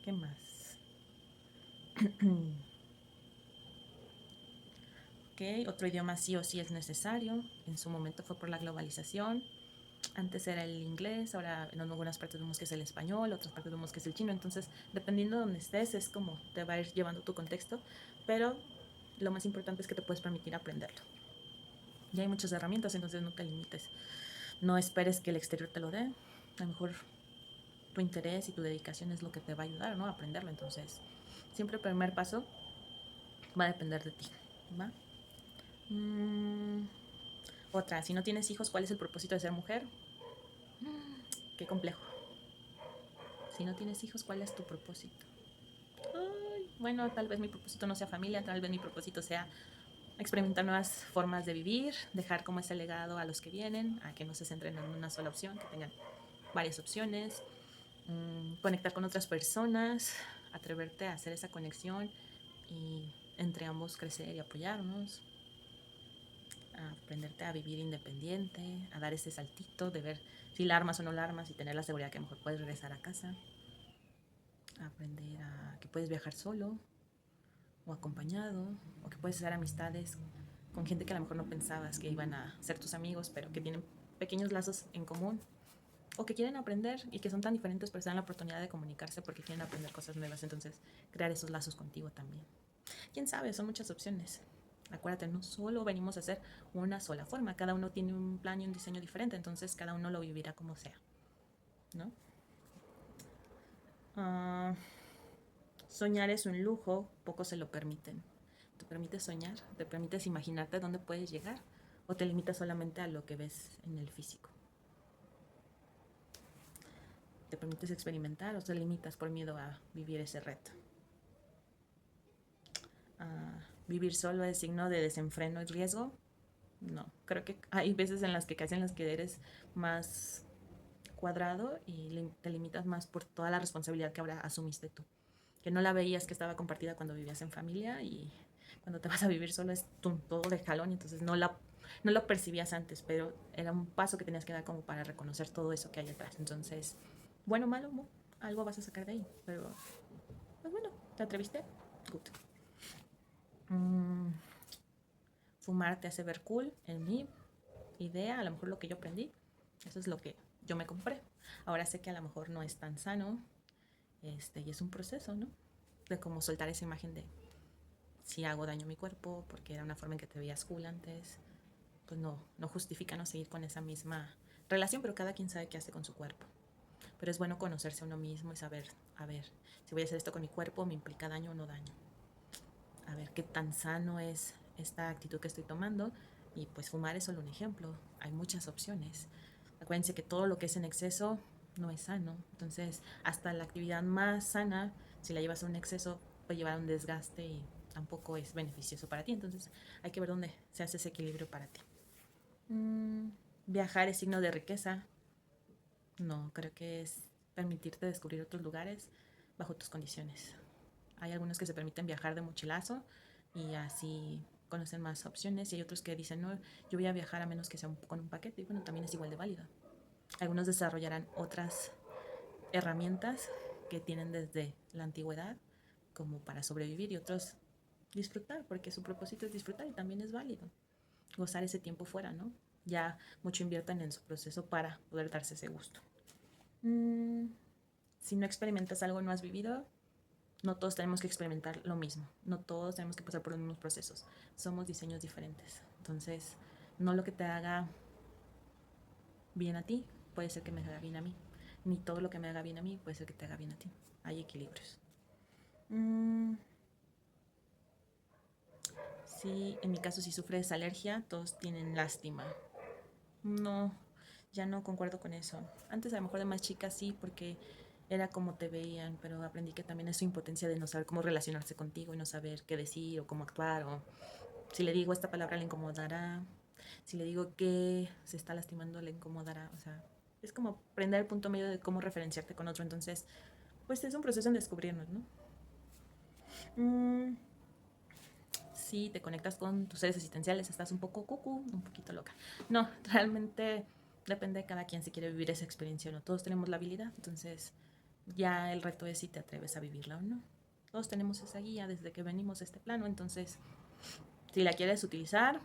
A: ¿Qué más? Ok, otro idioma sí o sí es necesario. En su momento fue por la globalización. Antes era el inglés, ahora en algunas partes vemos que es el español, otras partes vemos que es el chino. Entonces, dependiendo de donde estés, es como te va a ir llevando tu contexto. Pero lo más importante es que te puedes permitir aprenderlo. Ya hay muchas herramientas, entonces no te limites. No esperes que el exterior te lo dé. A lo mejor tu interés y tu dedicación es lo que te va a ayudar, ¿no? A aprenderlo. Entonces, siempre el primer paso va a depender de ti, ¿va? Otra, si no tienes hijos, ¿cuál es el propósito de ser mujer? Qué complejo. Si no tienes hijos, ¿cuál es tu propósito? Ay, bueno, tal vez mi propósito no sea familia, tal vez mi propósito sea experimentar nuevas formas de vivir, dejar como ese legado a los que vienen, a que no se centren en una sola opción, que tengan varias opciones, conectar con otras personas, atreverte a hacer esa conexión y entre ambos crecer y apoyarnos, a aprenderte a vivir independiente, a dar ese saltito de ver si la armas o no la armas y tener la seguridad que a lo mejor puedes regresar a casa, a aprender a que puedes viajar solo o acompañado, o que puedes hacer amistades con gente que a lo mejor no pensabas que iban a ser tus amigos, pero que tienen pequeños lazos en común, o que quieren aprender y que son tan diferentes, pero se dan la oportunidad de comunicarse porque quieren aprender cosas nuevas, entonces crear esos lazos contigo también. Quién sabe, son muchas opciones. Acuérdate, no solo venimos a hacer una sola forma, cada uno tiene un plan y un diseño diferente, entonces cada uno lo vivirá como sea, ¿no? Ah, soñar es un lujo, pocos se lo permiten. ¿Te permites soñar? ¿Te permites imaginarte dónde puedes llegar? ¿O te limitas solamente a lo que ves en el físico? ¿Te permites experimentar o te limitas por miedo a vivir ese reto? ¿Vivir solo es signo de desenfreno y riesgo? No, creo que hay veces en las que casi en las que eres más cuadrado y te limitas más por toda la responsabilidad que ahora asumiste tú, que no la veías que estaba compartida cuando vivías en familia y cuando te vas a vivir solo es todo de jalón y entonces no lo percibías antes, pero era un paso que tenías que dar como para reconocer todo eso que hay atrás. Entonces, bueno o malo, algo vas a sacar de ahí, pero pues bueno, ¿te atreviste? Good. Mm, fumar te hace ver cool, en mi idea, a lo mejor lo que yo aprendí, eso es lo que yo me compré. Ahora sé que a lo mejor no es tan sano, y es un proceso, ¿no? De cómo soltar esa imagen de si hago daño a mi cuerpo, porque era una forma en que te veías cool antes, pues no justifica no seguir con esa misma relación, pero cada quien sabe qué hace con su cuerpo. Pero es bueno conocerse a uno mismo y saber, a ver, si voy a hacer esto con mi cuerpo, ¿me implica daño o no daño? A ver qué tan sano es esta actitud que estoy tomando. Y pues fumar es solo un ejemplo, hay muchas opciones. Acuérdense que todo lo que es en exceso no es sano. Entonces, hasta la actividad más sana, si la llevas a un exceso, puede llevar a un desgaste y tampoco es beneficioso para ti. Entonces, hay que ver dónde se hace ese equilibrio para ti. Mm, viajar es signo de riqueza. No, creo que es permitirte descubrir otros lugares bajo tus condiciones. Hay algunos que se permiten viajar de mochilazo y así conocen más opciones y hay otros que dicen, no, yo voy a viajar a menos que sea con un paquete y bueno, también es igual de válido. Algunos desarrollarán otras herramientas que tienen desde la antigüedad como para sobrevivir y otros disfrutar, porque su propósito es disfrutar y también es válido. Gozar ese tiempo fuera, ¿no? Ya mucho inviertan en su proceso para poder darse ese gusto. Mm, si no experimentas algo no has vivido, no todos tenemos que experimentar lo mismo, no todos tenemos que pasar por los mismos procesos, somos diseños diferentes. Entonces, no lo que te haga bien a ti puede ser que me haga bien a mí, ni todo lo que me haga bien a mí puede ser que te haga bien a ti. Hay equilibrios. Mm, sí, en mi caso, si sufres alergia, todos tienen lástima. No, ya no concuerdo con eso. Antes a lo mejor de más chica sí, porque era como te veían, pero aprendí que también es su impotencia de no saber cómo relacionarse contigo y no saber qué decir o cómo actuar, o si le digo esta palabra le incomodará, si le digo que se está lastimando le incomodará, o sea, es como aprender el punto medio de cómo referenciarte con otro, entonces, pues es un proceso en descubrirnos, ¿no? Mm, si te conectas con tus seres existenciales, estás un poco cucú, un poquito loca. No, realmente depende de cada quien si quiere vivir esa experiencia o no. Todos tenemos la habilidad, entonces ya el reto es si te atreves a vivirla o no. Todos tenemos esa guía desde que venimos a este plano, entonces si la quieres utilizar,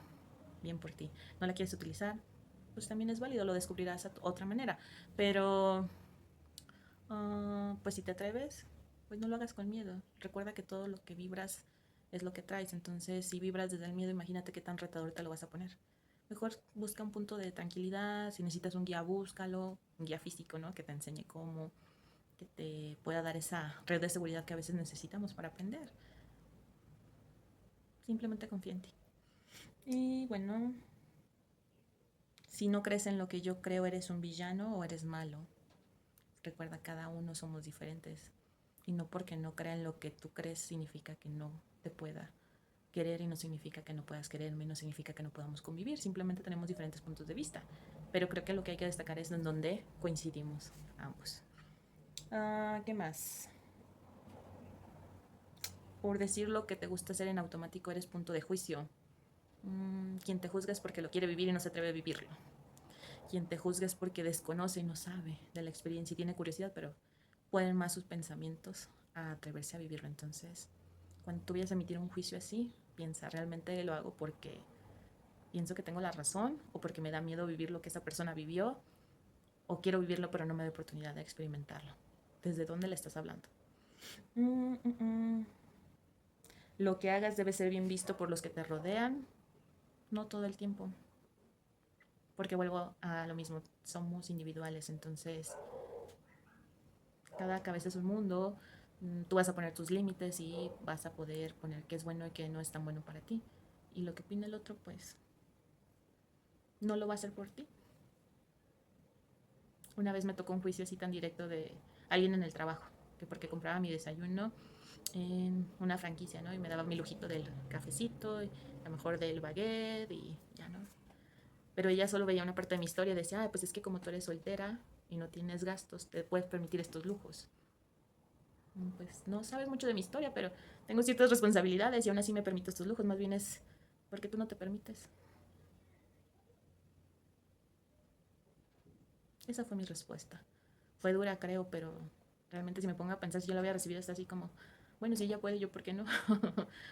A: bien por ti. No la quieres utilizar, pues también es válido, lo descubrirás a otra manera. Pero, pues si te atreves, pues no lo hagas con miedo. Recuerda que todo lo que vibras es lo que traes. Entonces, si vibras desde el miedo, imagínate qué tan retador te lo vas a poner. Mejor busca un punto de tranquilidad. Si necesitas un guía, búscalo. Un guía físico, ¿no? Que te enseñe cómo, que te pueda dar esa red de seguridad que a veces necesitamos para aprender. Simplemente confía en ti. Y bueno, Si no crees en lo que yo creo, eres un villano o eres malo. Recuerda, cada uno somos diferentes. Y no porque no crea en lo que tú crees significa que no te pueda querer, y no significa que no puedas quererme, no significa que no podamos convivir. Simplemente tenemos diferentes puntos de vista. Pero creo que lo que hay que destacar es en donde coincidimos ambos. ¿Qué más? Por decir lo que te gusta hacer en automático, eres punto de juicio. Quien te juzga es porque lo quiere vivir y no se atreve a vivirlo. Quien te juzga es porque desconoce y no sabe de la experiencia y tiene curiosidad, pero pueden más sus pensamientos a atreverse a vivirlo. Entonces, cuando tú vayas a emitir un juicio así, piensa, ¿realmente lo hago porque pienso que tengo la razón o porque me da miedo vivir lo que esa persona vivió, o quiero vivirlo pero no me da oportunidad de experimentarlo? ¿Desde dónde le estás hablando? Mm, mm, mm. Lo que hagas debe ser bien visto por los que te rodean, no todo el tiempo, porque vuelvo a lo mismo, somos individuales, entonces cada cabeza es un mundo. Tú vas a poner tus límites y vas a poder poner qué es bueno y qué no es tan bueno para ti, y lo que opina el otro pues no lo va a hacer por ti. Una vez me tocó un juicio así tan directo de alguien en el trabajo, que porque compraba mi desayuno en una franquicia, ¿no? Y me daba mi lujito del cafecito, y a lo mejor del baguette y ya, ¿no? Pero ella solo veía una parte de mi historia y decía, pues es que como tú eres soltera y no tienes gastos, te puedes permitir estos lujos. Pues no sabes mucho de mi historia, pero tengo ciertas responsabilidades y aún así me permito estos lujos. Más bien es porque tú no te permites. Esa fue mi respuesta. Fue dura, creo, pero realmente si me pongo a pensar, si yo la había recibido, está así como, bueno, si ella puede, yo por qué no.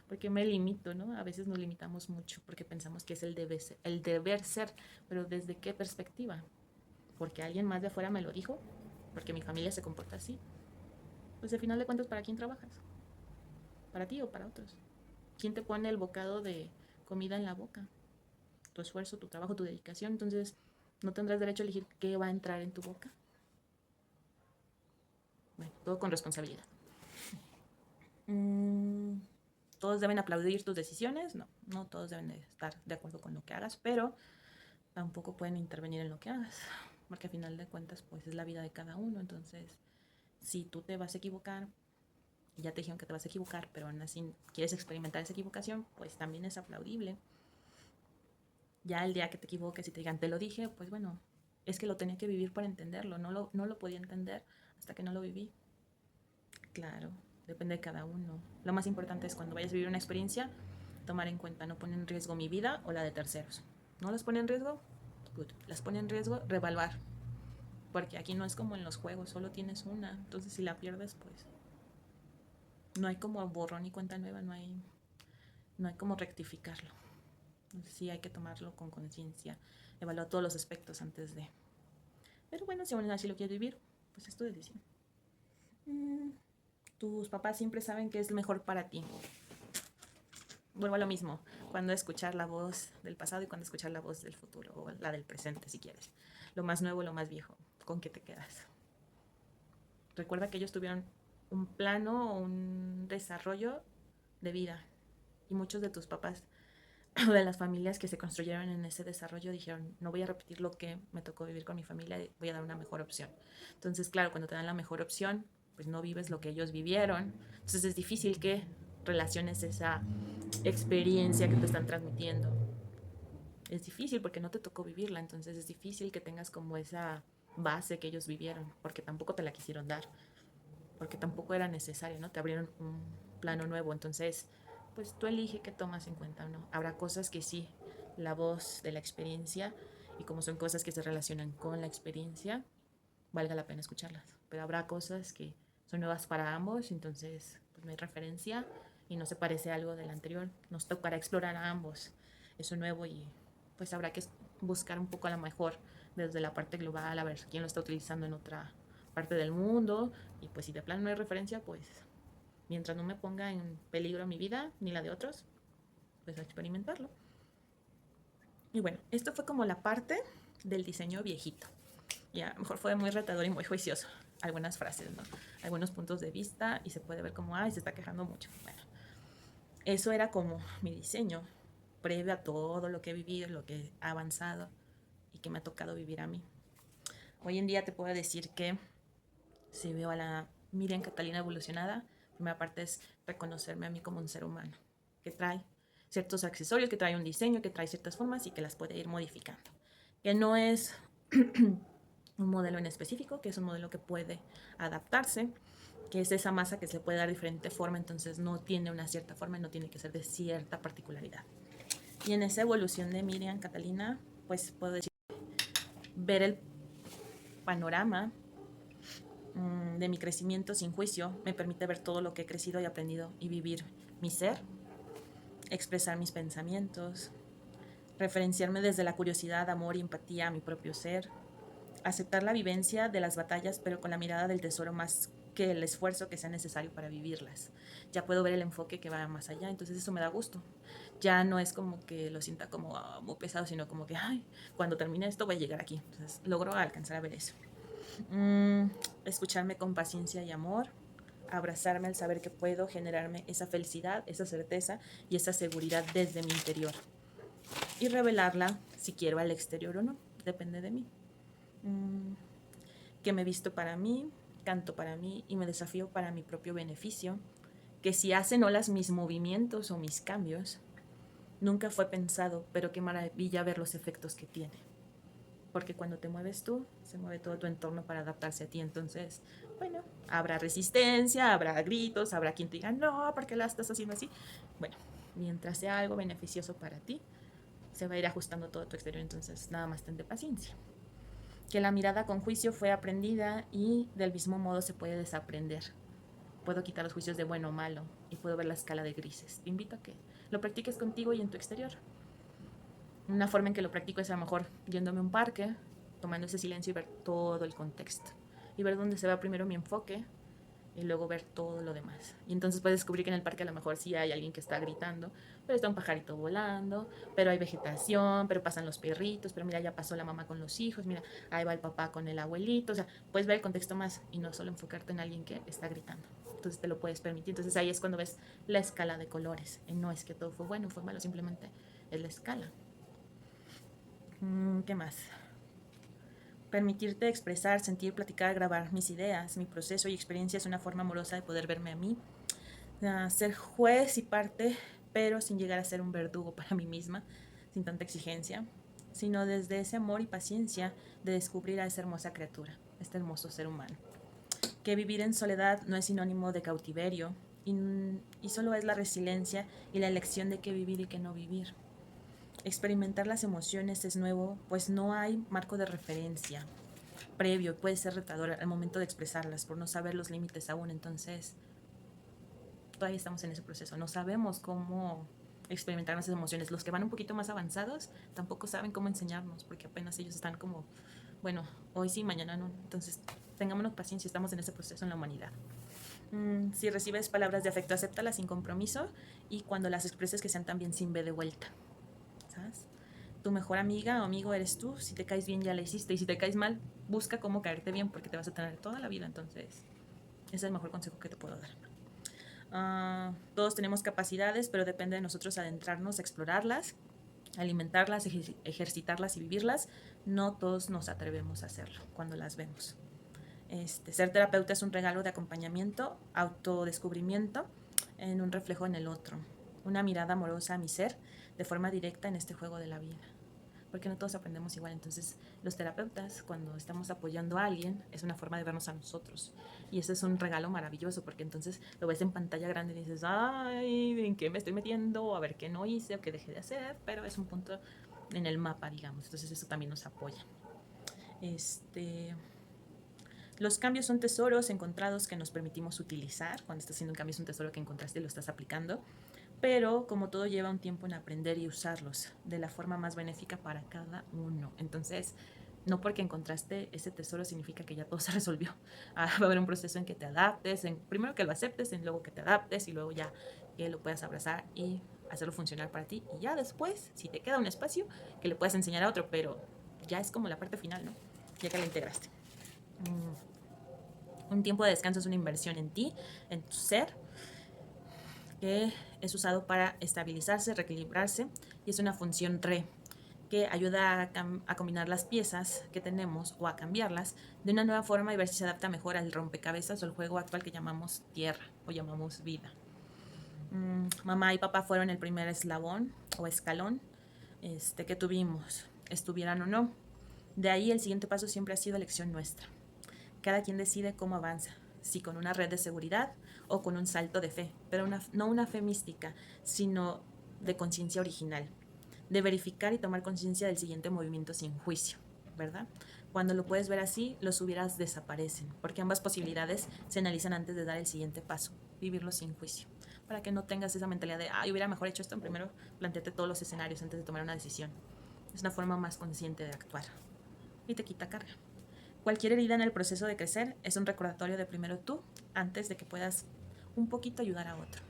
A: Porque me limito, ¿no? A veces nos limitamos mucho porque pensamos que es el deber ser, pero ¿desde qué perspectiva? Porque alguien más de afuera me lo dijo, porque mi familia se comporta así. Pues al final de cuentas, ¿para quién trabajas? ¿Para ti o para otros? ¿Quién te pone el bocado de comida en la boca? Tu esfuerzo, tu trabajo, tu dedicación. Entonces, ¿no tendrás derecho a elegir qué va a entrar en tu boca? Bueno, todo con responsabilidad. Mm, ¿Todos deben aplaudir tus decisiones? No, no todos deben de estar de acuerdo con lo que hagas, pero tampoco pueden intervenir en lo que hagas, porque al final de cuentas, pues es la vida de cada uno. Entonces, si tú te vas a equivocar, y ya te dijeron que te vas a equivocar, pero aún así quieres experimentar esa equivocación, pues también es aplaudible. Ya el día que te equivoques y te digan, te lo dije, pues bueno, es que lo tenía que vivir para entenderlo, no lo podía entender hasta que no lo viví. Claro, depende de cada uno. Lo más importante es cuando vayas a vivir una experiencia, tomar en cuenta, no poner en riesgo mi vida o la de terceros. ¿No las pone en riesgo? Good. Las pone en riesgo, revaluar. Porque aquí no es como en los juegos, solo tienes una. Entonces si la pierdes, pues no hay como borrón y cuenta nueva, no hay como rectificarlo. Entonces sí hay que tomarlo con conciencia, evaluar todos los aspectos antes de. Pero bueno, si aún así lo quieres vivir, pues es tu decisión. Tus papás siempre saben qué es mejor para ti. Vuelvo a lo mismo, cuando escuchar la voz del pasado y cuando escuchar la voz del futuro, o la del presente si quieres. Lo más nuevo, lo más viejo, ¿con qué te quedas? Recuerda que ellos tuvieron un plano o un desarrollo de vida, y muchos de tus papás o de las familias que se construyeron en ese desarrollo dijeron, no voy a repetir lo que me tocó vivir con mi familia, voy a dar una mejor opción. Entonces, claro, cuando te dan la mejor opción, pues no vives lo que ellos vivieron. Entonces es difícil que relaciones esa experiencia que te están transmitiendo. Es difícil porque no te tocó vivirla, entonces es difícil que tengas como esa base que ellos vivieron, porque tampoco te la quisieron dar, porque tampoco era necesario, ¿no? Te abrieron un plano nuevo, entonces pues tú elige qué tomas en cuenta, ¿no? Habrá cosas que sí, la voz de la experiencia, y como son cosas que se relacionan con la experiencia, valga la pena escucharlas, pero habrá cosas que son nuevas para ambos, entonces pues no hay referencia y no se parece a algo del anterior. Nos tocará explorar a ambos eso nuevo, y pues habrá que buscar un poco a lo mejor desde la parte global, a ver quién lo está utilizando en otra parte del mundo, y pues si de plano no hay referencia, pues mientras no me ponga en peligro mi vida ni la de otros, pues a experimentarlo. Y bueno, esto fue como la parte del diseño viejito. Y a lo mejor fue muy retador y muy juicioso. Algunas frases, ¿no? Algunos puntos de vista, y se puede ver como, ay, se está quejando mucho. Bueno, eso era como mi diseño, previo a todo lo que he vivido, lo que he avanzado. y que me ha tocado vivir a mí. Hoy en día te puedo decir que si veo a la Miriam Catalina evolucionada, la primera parte es reconocerme a mí como un ser humano, que trae ciertos accesorios, que trae un diseño, que trae ciertas formas y que las puede ir modificando. Que no es un modelo en específico, que es un modelo que puede adaptarse, que es esa masa que se puede dar diferente forma, entonces no tiene una cierta forma y no tiene que ser de cierta particularidad. Y en esa evolución de Miriam Catalina, pues puedo decir, ver el panorama de mi crecimiento sin juicio me permite ver todo lo que he crecido y aprendido y vivir mi ser, expresar mis pensamientos, referenciarme desde la curiosidad, amor y empatía a mi propio ser, aceptar la vivencia de las batallas pero con la mirada del tesoro más que el esfuerzo que sea necesario para vivirlas. Ya puedo ver el enfoque que va más allá, entonces eso me da gusto. Ya no es como que lo sienta como muy pesado, sino como que, ay, cuando termine esto voy a llegar aquí. Entonces logro alcanzar a ver eso. Escucharme con paciencia y amor, abrazarme al saber que puedo generarme esa felicidad, esa certeza y esa seguridad desde mi interior. Y revelarla si quiero al exterior o no, depende de mí. Que me visto para mí, canto para mí y me desafío para mi propio beneficio. Que si hacen olas mis movimientos o mis cambios, nunca fue pensado, pero qué maravilla ver los efectos que tiene. Porque cuando te mueves tú, se mueve todo tu entorno para adaptarse a ti. Entonces, bueno, habrá resistencia, habrá gritos, habrá quien te diga, no, ¿por qué la estás haciendo así? Bueno, mientras sea algo beneficioso para ti, se va a ir ajustando todo tu exterior. Entonces, nada más ten de paciencia. Que la mirada con juicio fue aprendida y del mismo modo se puede desaprender. Puedo quitar los juicios de bueno o malo y puedo ver la escala de grises. Te invito a que lo practiques contigo y en tu exterior. Una forma en que lo practico es a lo mejor yéndome a un parque, tomando ese silencio y ver todo el contexto. Y ver dónde se va primero mi enfoque y luego ver todo lo demás. Y entonces puedes descubrir que en el parque a lo mejor sí hay alguien que está gritando, pero está un pajarito volando, pero hay vegetación, pero pasan los perritos, pero mira, ya pasó la mamá con los hijos, mira, ahí va el papá con el abuelito. O sea, puedes ver el contexto más y no solo enfocarte en alguien que está gritando. Entonces te lo puedes permitir. Entonces ahí es cuando ves la escala de colores. Y no es que todo fue bueno, fue malo, simplemente es la escala. ¿Qué más? Permitirte expresar, sentir, platicar, grabar mis ideas, mi proceso y experiencia es una forma amorosa de poder verme a mí. Ser juez y parte, pero sin llegar a ser un verdugo para mí misma, sin tanta exigencia, sino desde ese amor y paciencia de descubrir a esa hermosa criatura, este hermoso ser humano. Que vivir en soledad no es sinónimo de cautiverio y solo es la resiliencia y la elección de qué vivir y qué no vivir. Experimentar las emociones es nuevo, pues no hay marco de referencia previo, puede ser retador al momento de expresarlas por no saber los límites aún. Entonces todavía estamos en ese proceso, no sabemos cómo experimentar nuestras emociones. Los que van un poquito más avanzados tampoco saben cómo enseñarnos, porque apenas ellos están como, bueno, hoy sí, mañana no. Entonces tengámonos paciencia, estamos en ese proceso en la humanidad. Si recibes palabras de afecto, acéptalas sin compromiso, y cuando las expreses, que sean también sin B de vuelta, ¿sabes? Tu mejor amiga o amigo eres tú. Si te caes bien, ya la hiciste, y si te caes mal, busca cómo caerte bien, porque te vas a tener toda la vida. Entonces ese es el mejor consejo que te puedo dar. Todos tenemos capacidades, pero depende de nosotros adentrarnos, explorarlas, alimentarlas, ejercitarlas y vivirlas. No todos nos atrevemos a hacerlo cuando las vemos. Ser terapeuta es un regalo de acompañamiento, autodescubrimiento en un reflejo en el otro, una mirada amorosa a mi ser de forma directa en este juego de la vida, porque no todos aprendemos igual. Entonces los terapeutas, cuando estamos apoyando a alguien, es una forma de vernos a nosotros, y ese es un regalo maravilloso, porque entonces lo ves en pantalla grande y dices, ay, ¿en qué me estoy metiendo? A ver qué no hice o qué dejé de hacer, pero es un punto en el mapa, digamos. Entonces eso también nos apoya. Los cambios son tesoros encontrados que nos permitimos utilizar. Cuando estás haciendo un cambio es un tesoro que encontraste y lo estás aplicando. Pero como todo, lleva un tiempo en aprender y usarlos de la forma más benéfica para cada uno. Entonces, no porque encontraste ese tesoro significa que ya todo se resolvió. Va a haber un proceso en que te adaptes, primero que lo aceptes, luego que te adaptes, y luego ya que lo puedas abrazar y hacerlo funcionar para ti. Y ya después, si te queda un espacio, que le puedas enseñar a otro, pero ya es como la parte final, ¿no? Ya que la integraste. Un tiempo de descanso es una inversión en ti, en tu ser, que es usado para estabilizarse, reequilibrarse, y es una función que ayuda a combinar las piezas que tenemos o a cambiarlas de una nueva forma y ver si se adapta mejor al rompecabezas o el juego actual que llamamos tierra o llamamos vida. Mamá y papá fueron el primer eslabón o escalón que tuvimos, estuvieran o no. De ahí el siguiente paso siempre ha sido elección nuestra. Cada quien decide cómo avanza, si con una red de seguridad o con un salto de fe, pero no una fe mística, sino de conciencia original, de verificar y tomar conciencia del siguiente movimiento sin juicio, ¿verdad? Cuando lo puedes ver así, los hubieras desaparecen, porque ambas posibilidades se analizan antes de dar el siguiente paso, vivirlo sin juicio, para que no tengas esa mentalidad de, hubiera mejor hecho esto, primero planteate todos los escenarios antes de tomar una decisión. Es una forma más consciente de actuar y te quita carga. Cualquier herida en el proceso de crecer es un recordatorio de primero tú, antes de que puedas un poquito ayudar a otro.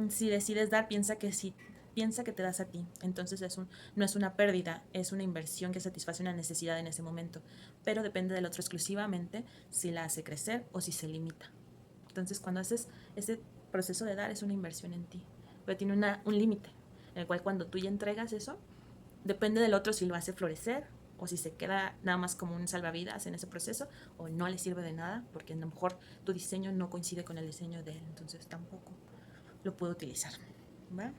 A: Si decides dar, piensa que te das a ti. Entonces no es una pérdida, es una inversión que satisface una necesidad en ese momento. Pero depende del otro exclusivamente si la hace crecer o si se limita. Entonces cuando haces ese proceso de dar es una inversión en ti. Pero tiene un límite, en el cual cuando tú ya entregas eso, depende del otro si lo hace florecer o si se queda nada más como un salvavidas en ese proceso o no le sirve de nada porque a lo mejor tu diseño no coincide con el diseño de él, entonces tampoco lo puedo utilizar. ¿Va?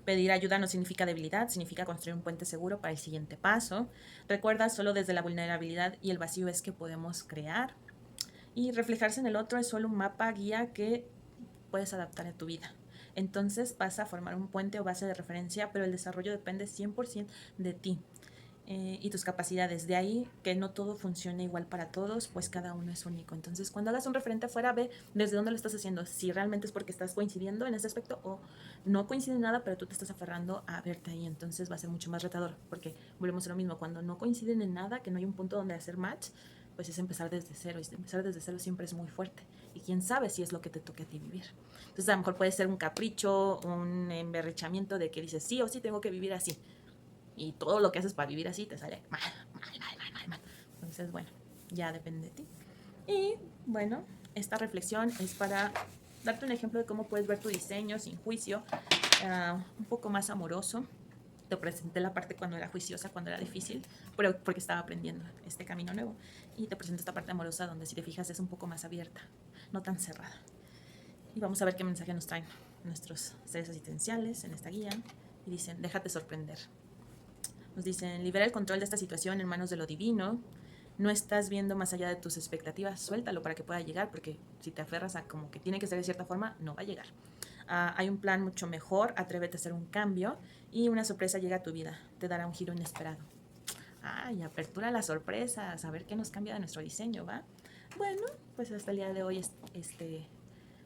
A: Pedir ayuda no significa debilidad, significa construir un puente seguro para el siguiente paso. Recuerda, solo desde la vulnerabilidad y el vacío es que podemos crear. Y reflejarse en el otro es solo un mapa guía que puedes adaptar a tu vida. Entonces pasa a formar un puente o base de referencia, pero el desarrollo depende 100% de ti y tus capacidades. De ahí que no todo funcione igual para todos, pues cada uno es único. Entonces cuando hagas un referente afuera, ve desde dónde lo estás haciendo, si realmente es porque estás coincidiendo en ese aspecto o no coincide nada, pero tú te estás aferrando a verte ahí. Entonces va a ser mucho más retador, porque volvemos a lo mismo, cuando no coinciden en nada, que no hay un punto donde hacer match, pues es empezar desde cero, y empezar desde cero siempre es muy fuerte, y quién sabe si es lo que te toque a ti vivir. Entonces a lo mejor puede ser un capricho, un emberrechamiento de que dices, sí o sí tengo que vivir así, y todo lo que haces para vivir así te sale mal. Entonces, bueno, ya depende de ti. Y bueno, esta reflexión es para darte un ejemplo de cómo puedes ver tu diseño sin juicio, un poco más amoroso. Te presenté la parte cuando era juiciosa, cuando era difícil, pero porque estaba aprendiendo este camino nuevo. Y te presento esta parte amorosa donde, si te fijas, es un poco más abierta, no tan cerrada. Y vamos a ver qué mensaje nos traen nuestros seres asistenciales en esta guía. Y dicen, déjate sorprender. Nos dicen, libera el control de esta situación en manos de lo divino. No estás viendo más allá de tus expectativas, suéltalo para que pueda llegar, porque si te aferras a como que tiene que ser de cierta forma, no va a llegar. Hay un plan mucho mejor, atrévete a hacer un cambio y una sorpresa llega a tu vida, te dará un giro inesperado. Y apertura a las sorpresas, a ver qué nos cambia de nuestro diseño, ¿va? Bueno, pues hasta el día de hoy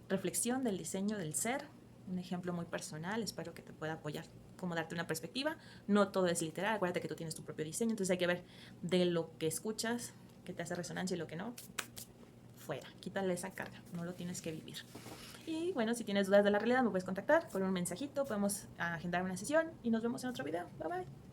A: reflexión del diseño del ser, un ejemplo muy personal, espero que te pueda apoyar, como darte una perspectiva. No todo es literal, acuérdate que tú tienes tu propio diseño, entonces hay que ver de lo que escuchas, que te hace resonancia y lo que no, fuera, quítale esa carga, no lo tienes que vivir. Y bueno, si tienes dudas de la realidad me puedes contactar con un mensajito, podemos agendar una sesión y nos vemos en otro video. Bye bye.